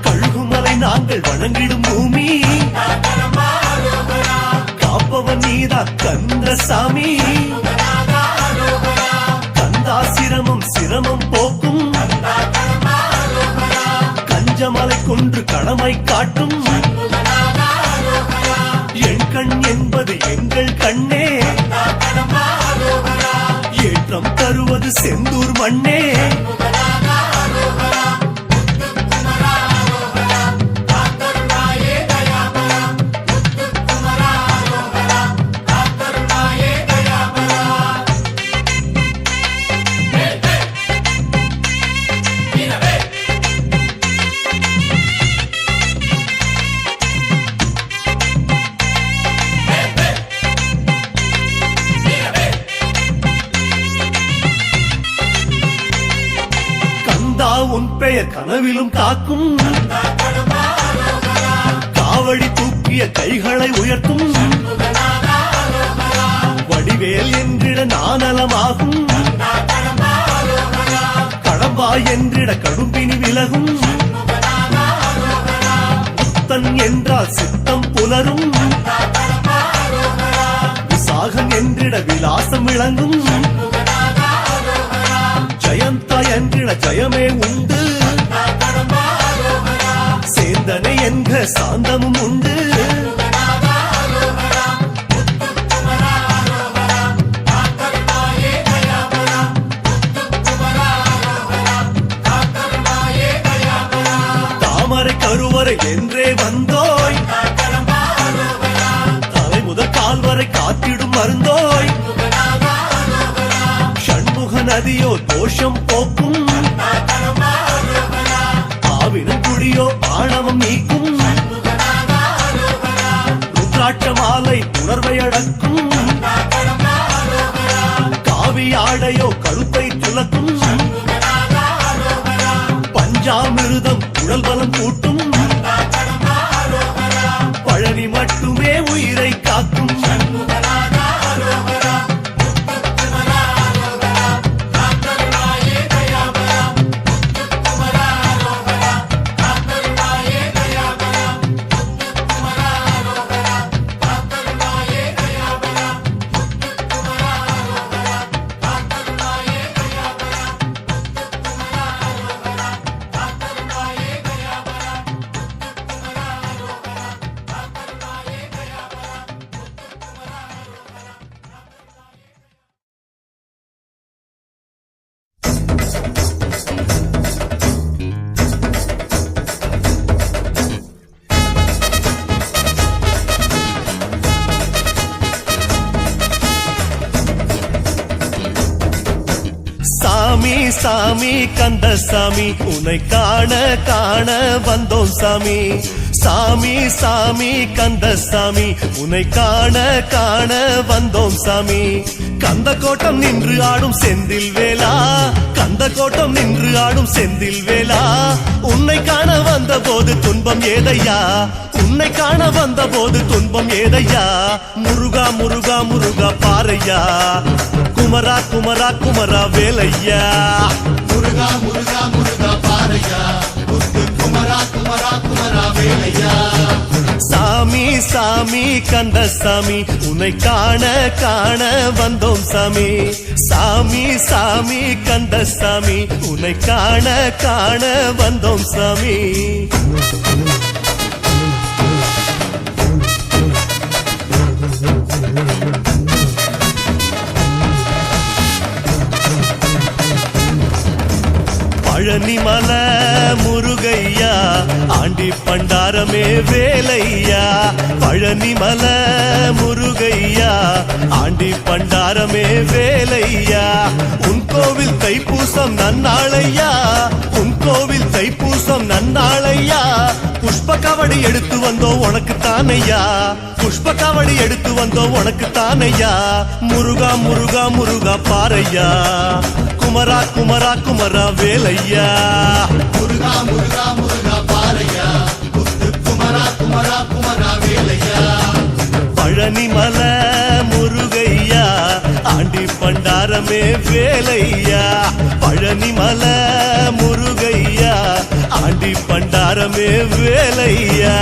கழுகுமலை நாங்கள் வணங்கிடும் பூமி காப்பவன் நீதா கந்தசாமி கந்தாசிரமம் சிரமம் போக்கும் கஞ்சமலை கொன்று கடமை காட்டும் என் கண் என்பது எங்கள் கண்ணே ஏற்றம் தருவது செந்தூர் மண்ணே உன் பெயர் கனவிலும் காக்கும் காவடி தூக்கிய கைகளை உயர்த்தும் வடிவேல் என்றிட நானலமாகும் கடம்பா என்றிட கடும்பினி விலகும் முத்தன் என்றால் சித்தம் புலரும் விசாகம் என்றிட விலாசம் விளங்கும் ஜயந்தா என்றிட ஜயமே உண்டு சேந்தனை என்ற சாந்தமும் உண்டு தாமரை கருவறை என்றே வந்தோய் தலை முதல் கால் வரை காத்திடும் மருந்தோய் நதியோ தோஷம் போக்கும் ஆவினம் குடியோ ஆணவம் நீக்கும் ருத்ராட்ச மாலை உணர்வை அடக்கும் காவி ஆடையோ கருப்பை துலக்கும் பஞ்சாமிருதம் உடல் பலம் கூட்டும் பழனி மட்டுமே உயிரை காக்கும் சாமி கந்தசாமி உன்னை காண காண வந்தோம் சாமி சாமி சாமி கந்தசாமி உன்னை காண காண வந்தோம் சாமி கந்த கோட்டம் நின்று ஆடும் செந்தில் வேளா கந்த கோட்டம் நின்று ஆடும் செந்தில் வேளா உன்னை காண வந்த போது துன்பம் ஏதையா உன்னை காண வந்த போது துன்பம் ஏதையா முருகா முருகா முருகா பாரையா குமரா குமரா குமரா வேலையா முருகா முருகா முருகா பாரையா குமரா குமரா குமரா வேலையா சாமி சாமி கந்தசாமி உன்னை காண காண வந்தோம் சாமி சாமி சாமி கந்தசாமி உன்னை காண காண வந்தோம் சாமி பழனிமல முருகையா ஆண்டி பண்டாரமே வேலையா பழனிமல முருகையா ஆண்டி பண்டாரமே வேலையா உன் கோவில் தைப்பூசம் நன்னாளையா உன் கோவில் தைப்பூசம் நன்னாளையா புஷ்ப கவடி எடுத்து வந்தோம் உனக்கு தானையா புஷ்ப கவடி எடுத்து வந்தோம் உனக்கு தானையா முருகா முருகா முருகா பாரையா குமரா குமரா குமரா வேலையா முருகா முருகா முருகா பாரையா முத்து குமரா குமரா குமரா வேலையா பழனிமல முருகையா ஆண்டி பண்டாரமே வேலையா பழனிமல முருகையா ஆண்டி பண்டாரமே வேலையா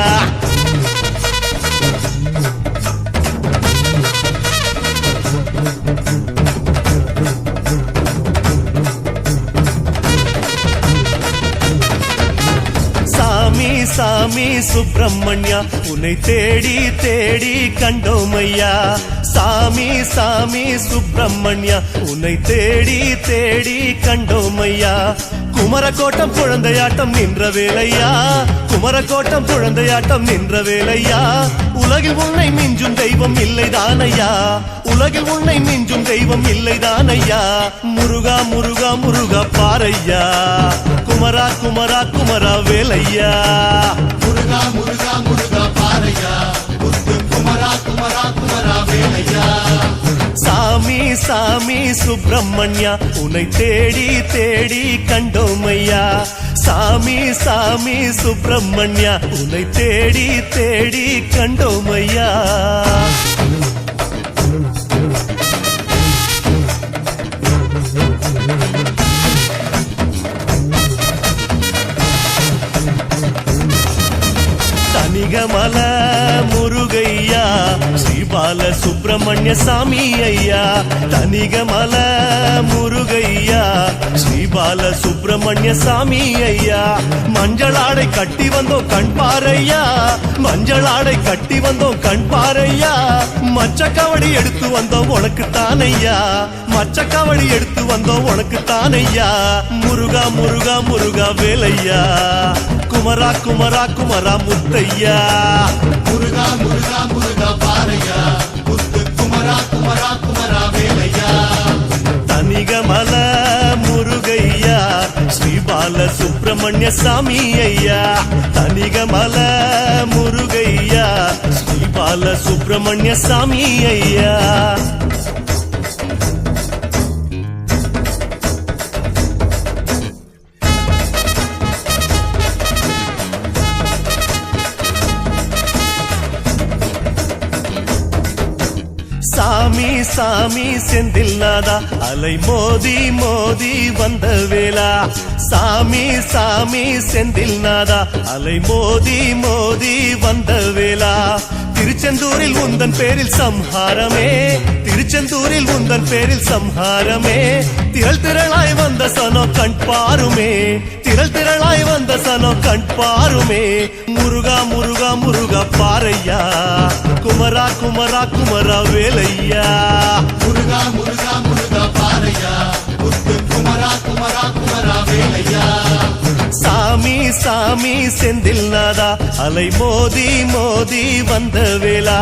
சாமி சாமி சுப்பிரமணியா உன்னை தேடி தேடி கண்டோமையா சாமி சாமி சுப்பிரமணியா உன்னை தேடி தேடி கண்டோமையா குமரக்கோட்டம் குழந்தையாட்டம் நின்ற வேலையா குமரக்கோட்டம் குழந்தையாட்டம் நின்ற வேலையா உலகில் உன்னை மிஞ்சும் தெய்வம் இல்லைதானையா உலகில் உன்னை மிஞ்சும் தெய்வம் இல்லைதானையா முருகா முருகா முருகா பாரையா குமரா குமரா குமரா வேலையா முருகா முருகா முருகா பாரையா முத்து குமரா குமரா குமரா வேலையா சாமி சாமி சுப்பிரமணியா உன்னை தேடி தேடி கண்டோமையா சாமி சாமி சுப்பிரமணியா உன்னை தேடி தேடி கண்டோமையா தனிகமல முருகையா ஸ்ரீபால சுப்பிரமணிய சாமி ஐயா தனிகமல முருகையா ஸ்ரீபால சுப்பிரமணிய சாமி ஐயா மஞ்சளாடை கட்டி வந்தோம் கண் பாரையா மஞ்சளாடை கட்டி வந்தோம் கண் பாரையா மச்சக்கவடி எடுத்து வந்தோம் உனக்கு தானையா மச்சக்கவடி எடுத்து வந்தோம் உனக்கு தானையா முருகா முருகா முருகா வேலையா குமரா குமரா குமரா முத்தையா முருகா முருகா முருகா பாரையா முத்து குமரா குமரா குமரா வேலையா தனிகமல முருகையா ஸ்ரீபால சுப்பிரமணிய சாமி ஐயா தனிகமல முருகையா ஸ்ரீபால சுப்பிரமணிய சாமி ஐயா சாமி சாமி செந்தில் நாதா அலை மோதி மோதி வந்த வேளா சாமி சாமி செந்தில் நாதா அலை மோதி மோதி வந்த வேளா திருச்செந்தூரில் உந்தன் பேரில் சம்ஹாரமே திருச்செந்தூரில் உந்தன் பேரில் சம்ஹாரமே திரள் திரளாய் வந்த சனோ கண் பாருமே திரள் திரளாய் வந்த சனோ கண் பாருமே முருகா முருகா முருகா பாரையா குமரா குமரா குமரா வேலையா முருகா முருகா முருகா பாரையா முத்து குமரா குமரா குமரா வேலையா சாமி சாமி செந்தில் நாதா அலை மோதி மோதி வந்த வேளா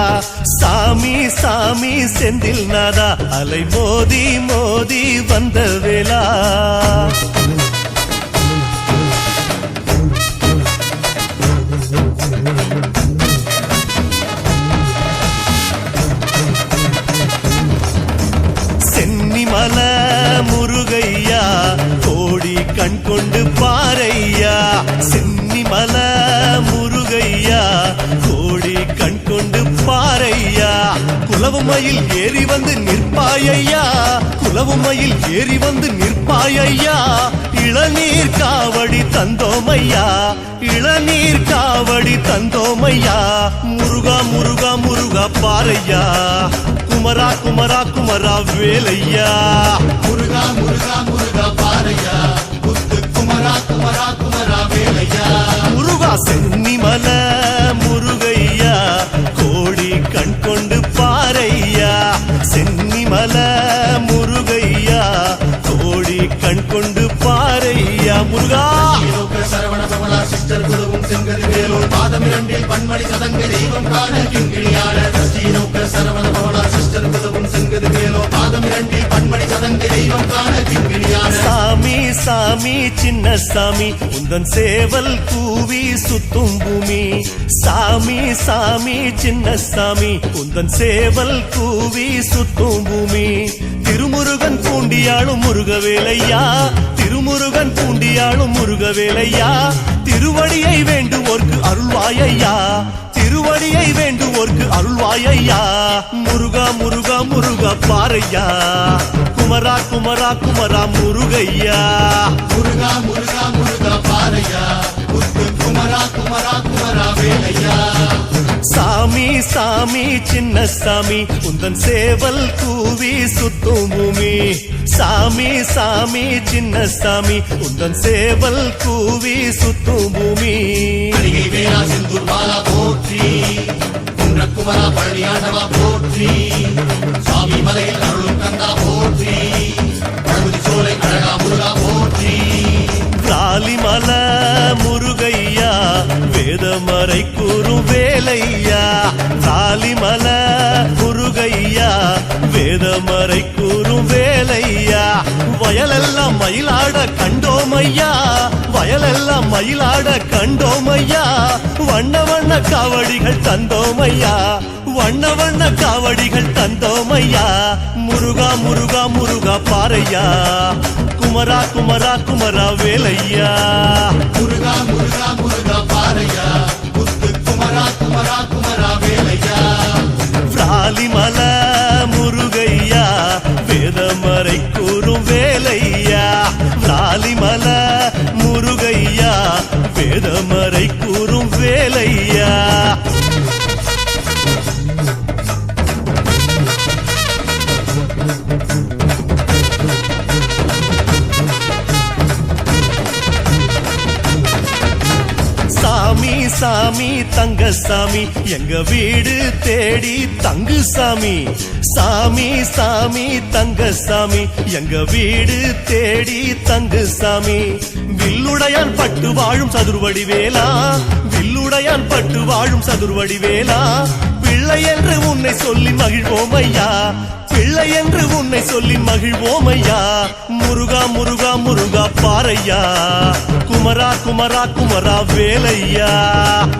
சாமி சாமி செந்தில் நாதா அலை மோதி மோதி வந்த வேளா சென்னிமல முருகையா கோடி கண் கொண்டு பாரையா சென்னிமல முருகையா கோடி கண் கொண்டு பாரையா குலவுமையில் ஏறி வந்து நிற்பாயையா குலவுமையில் ஏறி வந்து நிற்பாயையா இளநீர் காவடி தந்தோமையா இளநீர் காவடி தந்தோமையா முருகா முருகா முருகா பாரையா குமரா குமரா குமரா வேலையா முருகா முருகா முருகா பாரையா முத்து குமரா குமரா குமரா வேலையா முருகா சென்னிமல முருகையா கோடி கண் கொண்டு பாரையா சென்னிமல முருகையா கோடி கண் கொண்டு பாரையா முருகா பன்மணி சதங்கை தெய்வம் காண கிங்கிணியாட சஷ்டி நோக்க சரவண பவனா சிஸ்டர் குலவும் செங்கது மேலோ பாதம் இரண்டில் பன்மணி சதங்கை தெய்வம் காண கிங்கிணியாட சாமி சாமி சின்ன சாமி உந்தன் சேவல் கூவி சுத்தும் பூமி சாமி சாமி சின்ன சாமி உந்தன் சேவல் கூவி சுத்தும் பூமி திருமுருகன் பூண்டியாளும் முருகவேலையா திருமுருகன் பூண்டியாளும் முருகவேலையா திருவடியை வேண்டுவோர்க்கு அருள்வாயையா திருவடியை வேண்டுவோர்க்கு அருள்வாயையா முருகா முருகா முருகா பாரையா குமரா குமரா குமரா முருகையா முருகா முருகா முருகா பாரையா முத்து குமரா குமரா குமரா வேலையா சாமி சாமி சின்ன சாமி உந்தன் சேவல் கூவி சுத்தும் பூமி சாமி சாமி சின்ன சாமி உந்தன் சேவல் கூவி சுத்தும் பூமி அடிகை வேளா செந்தூர் பாலா போற்றி குன்றக்குமரா பழனியாண்டவா போற்றி சுவாமி மலையில் அருளும் கந்தா போற்றி பழமுதி சோலை அழகா முருகா போற்றி ராலிமல முருகையா வேதமறை கூறும் வேலையா ராலிமல முருகையா வேதமறை கூறும் வேலையா வயலெல்லாம் மயிலாட கண்டோமையா வயலெல்லாம் மயிலாட கண்டோமையா வண்ண வண்ண காவடிகள் தந்தோமையா வண்ண வண்ண காவடிகள் தந்தோமையா முருகா முருகா முருகா பாரையா குமரா குமரா குமரா வேலையா முருகா முருகா முருகா பாரையா முத்து குமரா குமரா குமரா வேலையா ராலிமல முருகையா வேதமறை கூறும் வேலையா ராலிமல முருகையா வேதமறை கூறும் வேலையா சாமி சாமி தங்க சாமி எங்க வீடு தேடி தங்கு சாமி சாமி சாமி தங்க சாமி எங்க வீடு தேடி தங்கு சாமி வில்லுடையான் பட்டு வாழும் சதுர்வடி வேலா வில்லுடையான் பட்டு வாழும் சதுர்வடி வேலா பிள்ளை என்று உன்னை சொல்லி மகிழ்வோம் ஐயா பிள்ளை என்று உன்னை சொல்லி மகிழ்வோம் ஐயா முருகா முருகா முருகா பாரையா குமரா குமரா குமரா வேலையா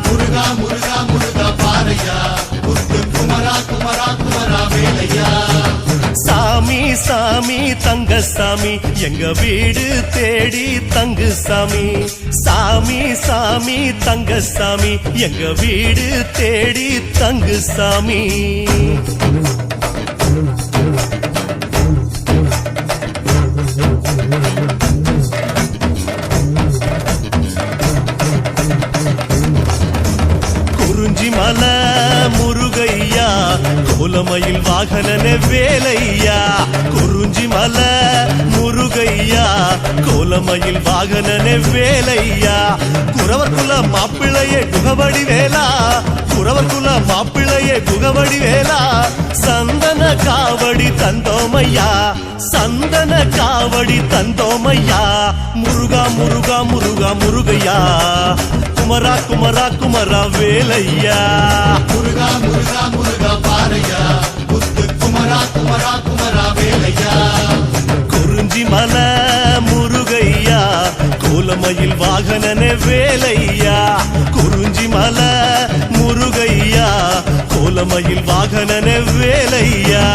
முருகா முருகா முருகா பாரையா முத்து குமரா குமரா குமரா வேலையா சாமி சாமி தங்க சாமி எங்க வீடு தேடி தங்கு சாமி சாமி சாமி தங்க சாமி எங்க வீடு தேடி தங்கு சாமி குறிஞ்சி மல முருகையா கோலமயில் வாகனனே வேலையா குறிஞ்சி மல முருகையா கோலமயில் வாகனனே வேலையா குறவர் குல மாப்பிள்ளையே குகவடி வேலா குறவர் குல மாப்பிள்ளையே குகவடி வேலா சந்தன காவடி தந்தோமையா சந்தன காவடி தந்தோமையா முருகா முருகா முருகா முருகையா குமரா குமரா குமரா வேலையா முருகா முருகா முருகா பாரையா முத்து குமரா குமரா குமரா வேலையா குறிஞ்சி மல முருகையா கோலமயில் வாகனனே வேலையா குறிஞ்சி மல முருகையா கோலமயில் வாகனனே வேலையா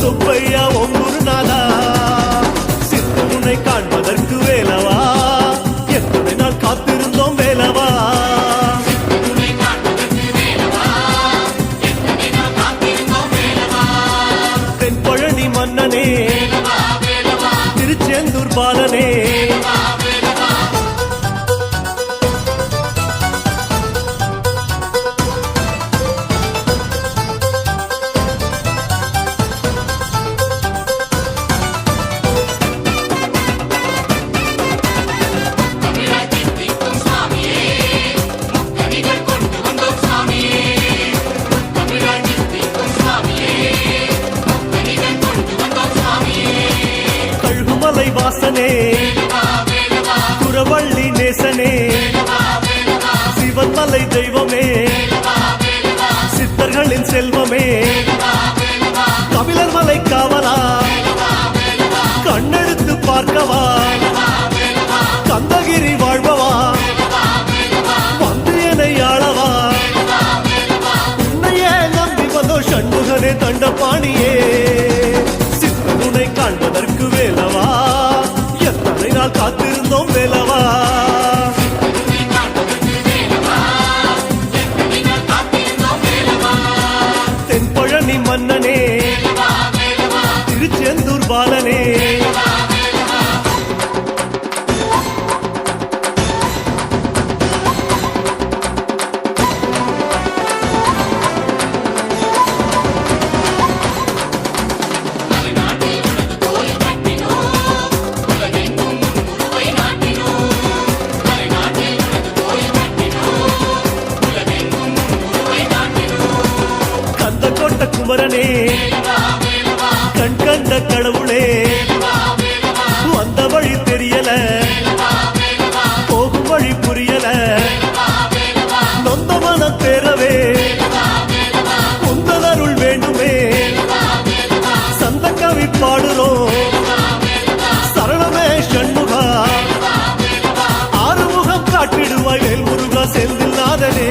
சுப்பையா ஓம் குருநாதா சித்தன் உன்னை காண்பதற்கு வேலவா எத்தனை நாள் காத்திருந்தோம் வேலவா தென்பழனி மன்னனே திருச்செந்தூர் பாலனே கழுகுமலை வாசனே குரவள்ளி நேசனே சிவன்மலை தெய்வமே சித்தர்களின் செல்வமே கபிலர் மலை காவலா கண்ணெடுத்து பார்க்கவா கந்தகிரி வாழ்பவா வந்து என்னை ஆளவா உன்னையே நம்பி வந்தோ சண்முகனே தண்டபாணியே சித்தனுனை காண்பதற்கு வேலவா எத்தனை நாள் காத்திருந்தோம் வேலவா தென்பழனி மன்னனே திருச்செந்தூர் பாலனே கந்தக்கோட்ட குமரனே கண் கண்ட கடவுளே வந்த வழி தெரியல போகும் வழி புரியல நொந்த மனம் தேரவே உந்தனருள் வேண்டுமே சந்த கவி பாடுறோம் சரணமே சண்முகா ஆறுமுகம் காட்டிடுவாய் வேல் முருகா செந்தில்நாதனே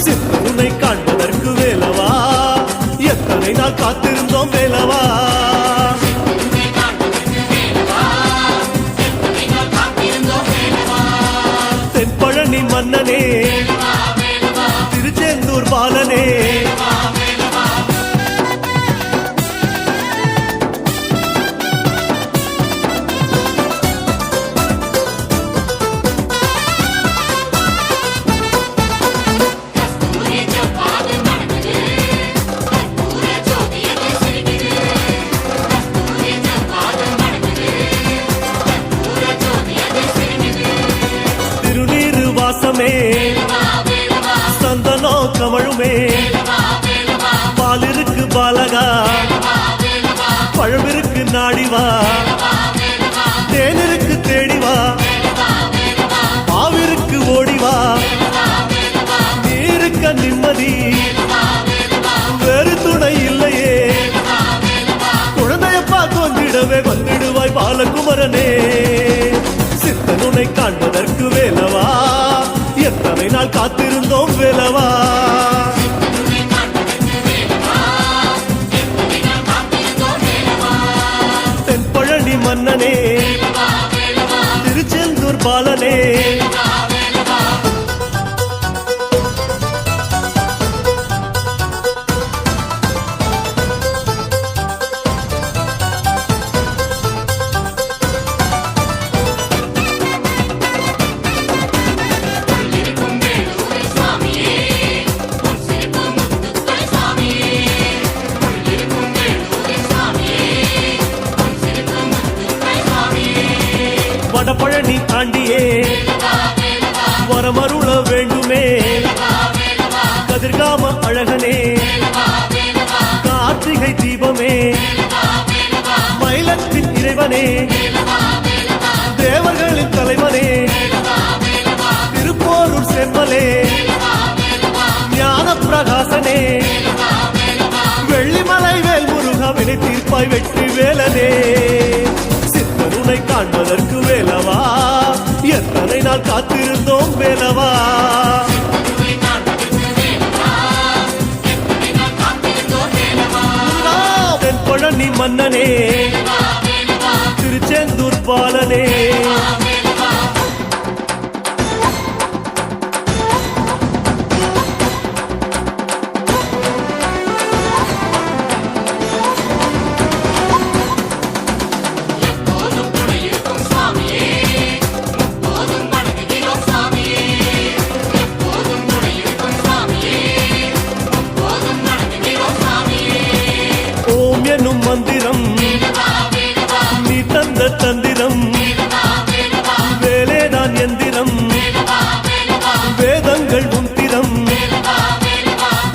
சித்தனை காண்பதற்கு வேலவா எத்தனை நாள் காத்திருந்தோம் வேலவா தென்பழனி மன்னனே திருச்செந்தூர் பாலனே திருநீரு வாசமே சந்தனோ கமழுமே பாலிருக்கு பாலகா பழமிருக்கு நாடிவா தேனிருக்கு தேடிவா ஆவிருக்கு ஓடிவா நீருக்க நிம்மதி வேறு துணை இல்லையே குழந்தையப்பா கொண்டிடவே வந்துடுவாய் பாலகுமரனே சித்தனுனை காண்பதற்கு வேலவா எத்தனை நாள் காத்திருந்தோம் வேலவா தென்பழனி மன்னனே திருச்செந்தூர் பாலனே வடபழனி ஆண்டியே வரமருள வேண்டுமே கதிர்காம அழகனே கார்த்திகை தீபமே மயிலத்தின் இறைவனே தேவர்களின் தலைவனே திருப்போரூர் செம்மலே ஞான பிரகாசனே வெள்ளிமலை வேல் முருகா வினை தீர்ப்பாய் வெற்றி வேலனே சித்தனுனை காண்பதற்கு வேலவா எத்தனை நாள் காத்திருந்தோம் வேலவா தென் மன்னனே திருச்செந்தூர் பாலனே ஓம் என்னும் மந்திரம் நீ தந்த தந்திரம் வேலேதான் எந்திரம் வேதங்கள் உந்திரம்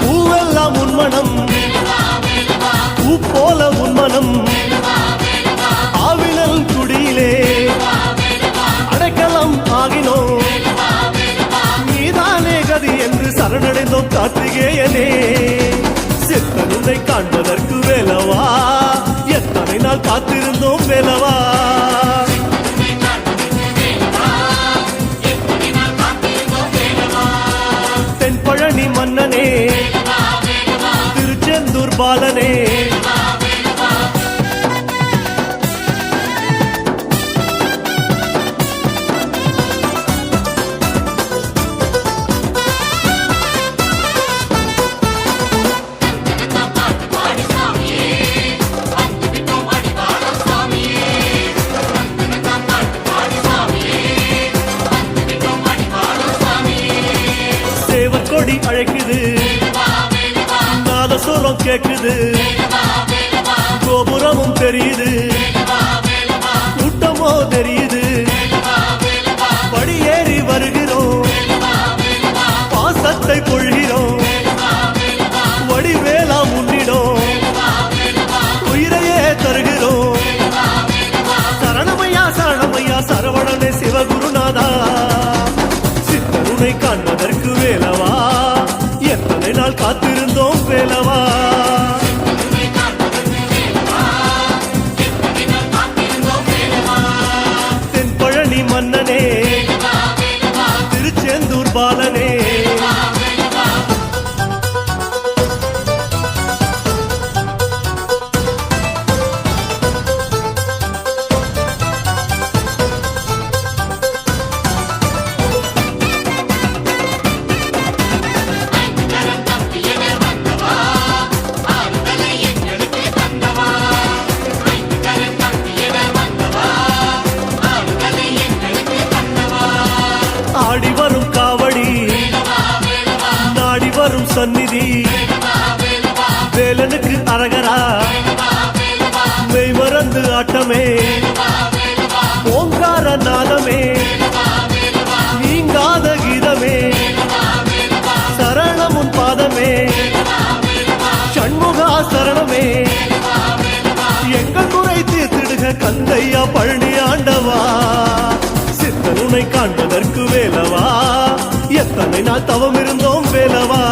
பூவெல்லாம் உன்மனம் பூ போல உன்மனம் ஆவினல் குடியிலே அடைக்கலம் ஆகினோம் நீதானே கதி என்று சரணடைந்தோம் கார்த்திகேயனே சித்தனுனை காண்பதற்கு வேலவா எத்தனை நாள் காத்திருந்தோம் வேலவா தென்பழனி மன்னனே திருச்செந்தூர் பாலனே கொடி அழைக்குது நாதசுரம் கேக்குது கோபுரமும் தெரியுது கூட்டமோ தெரியுது படியேறி வருகிறோம் பாசத்தை பொழிகிறோம் வடிவேலா முன்னிடும் உயிரையே தருகிறோம் சரணமையா சரணமையா சரவணனே சிவகுருநாதா சித்தருனை காண்பதற்கு வேலவா எத்தனை நாள் காத்திருந்தோம் வேலவா தென்பழனி மன்னனே திருச்செந்தூர் பாலனே ஆடி வரும் காவடி நாடி வரும் சந்நிதி வேலனுக்கு அரகரா மெய் மறந்து ஆட்டமே ஓங்கார நாதமே நீங்காத கீதமே சரணமுன் பாதமே சண்முகா சரணமே எங்கள் குறை தீர்த்திடுக கந்தையா பழனி ஆண்டவா சித்தனுனை காண்பதற்கு வேலவா எத்தனை நாள் தவம் இருந்தோம் வேலவா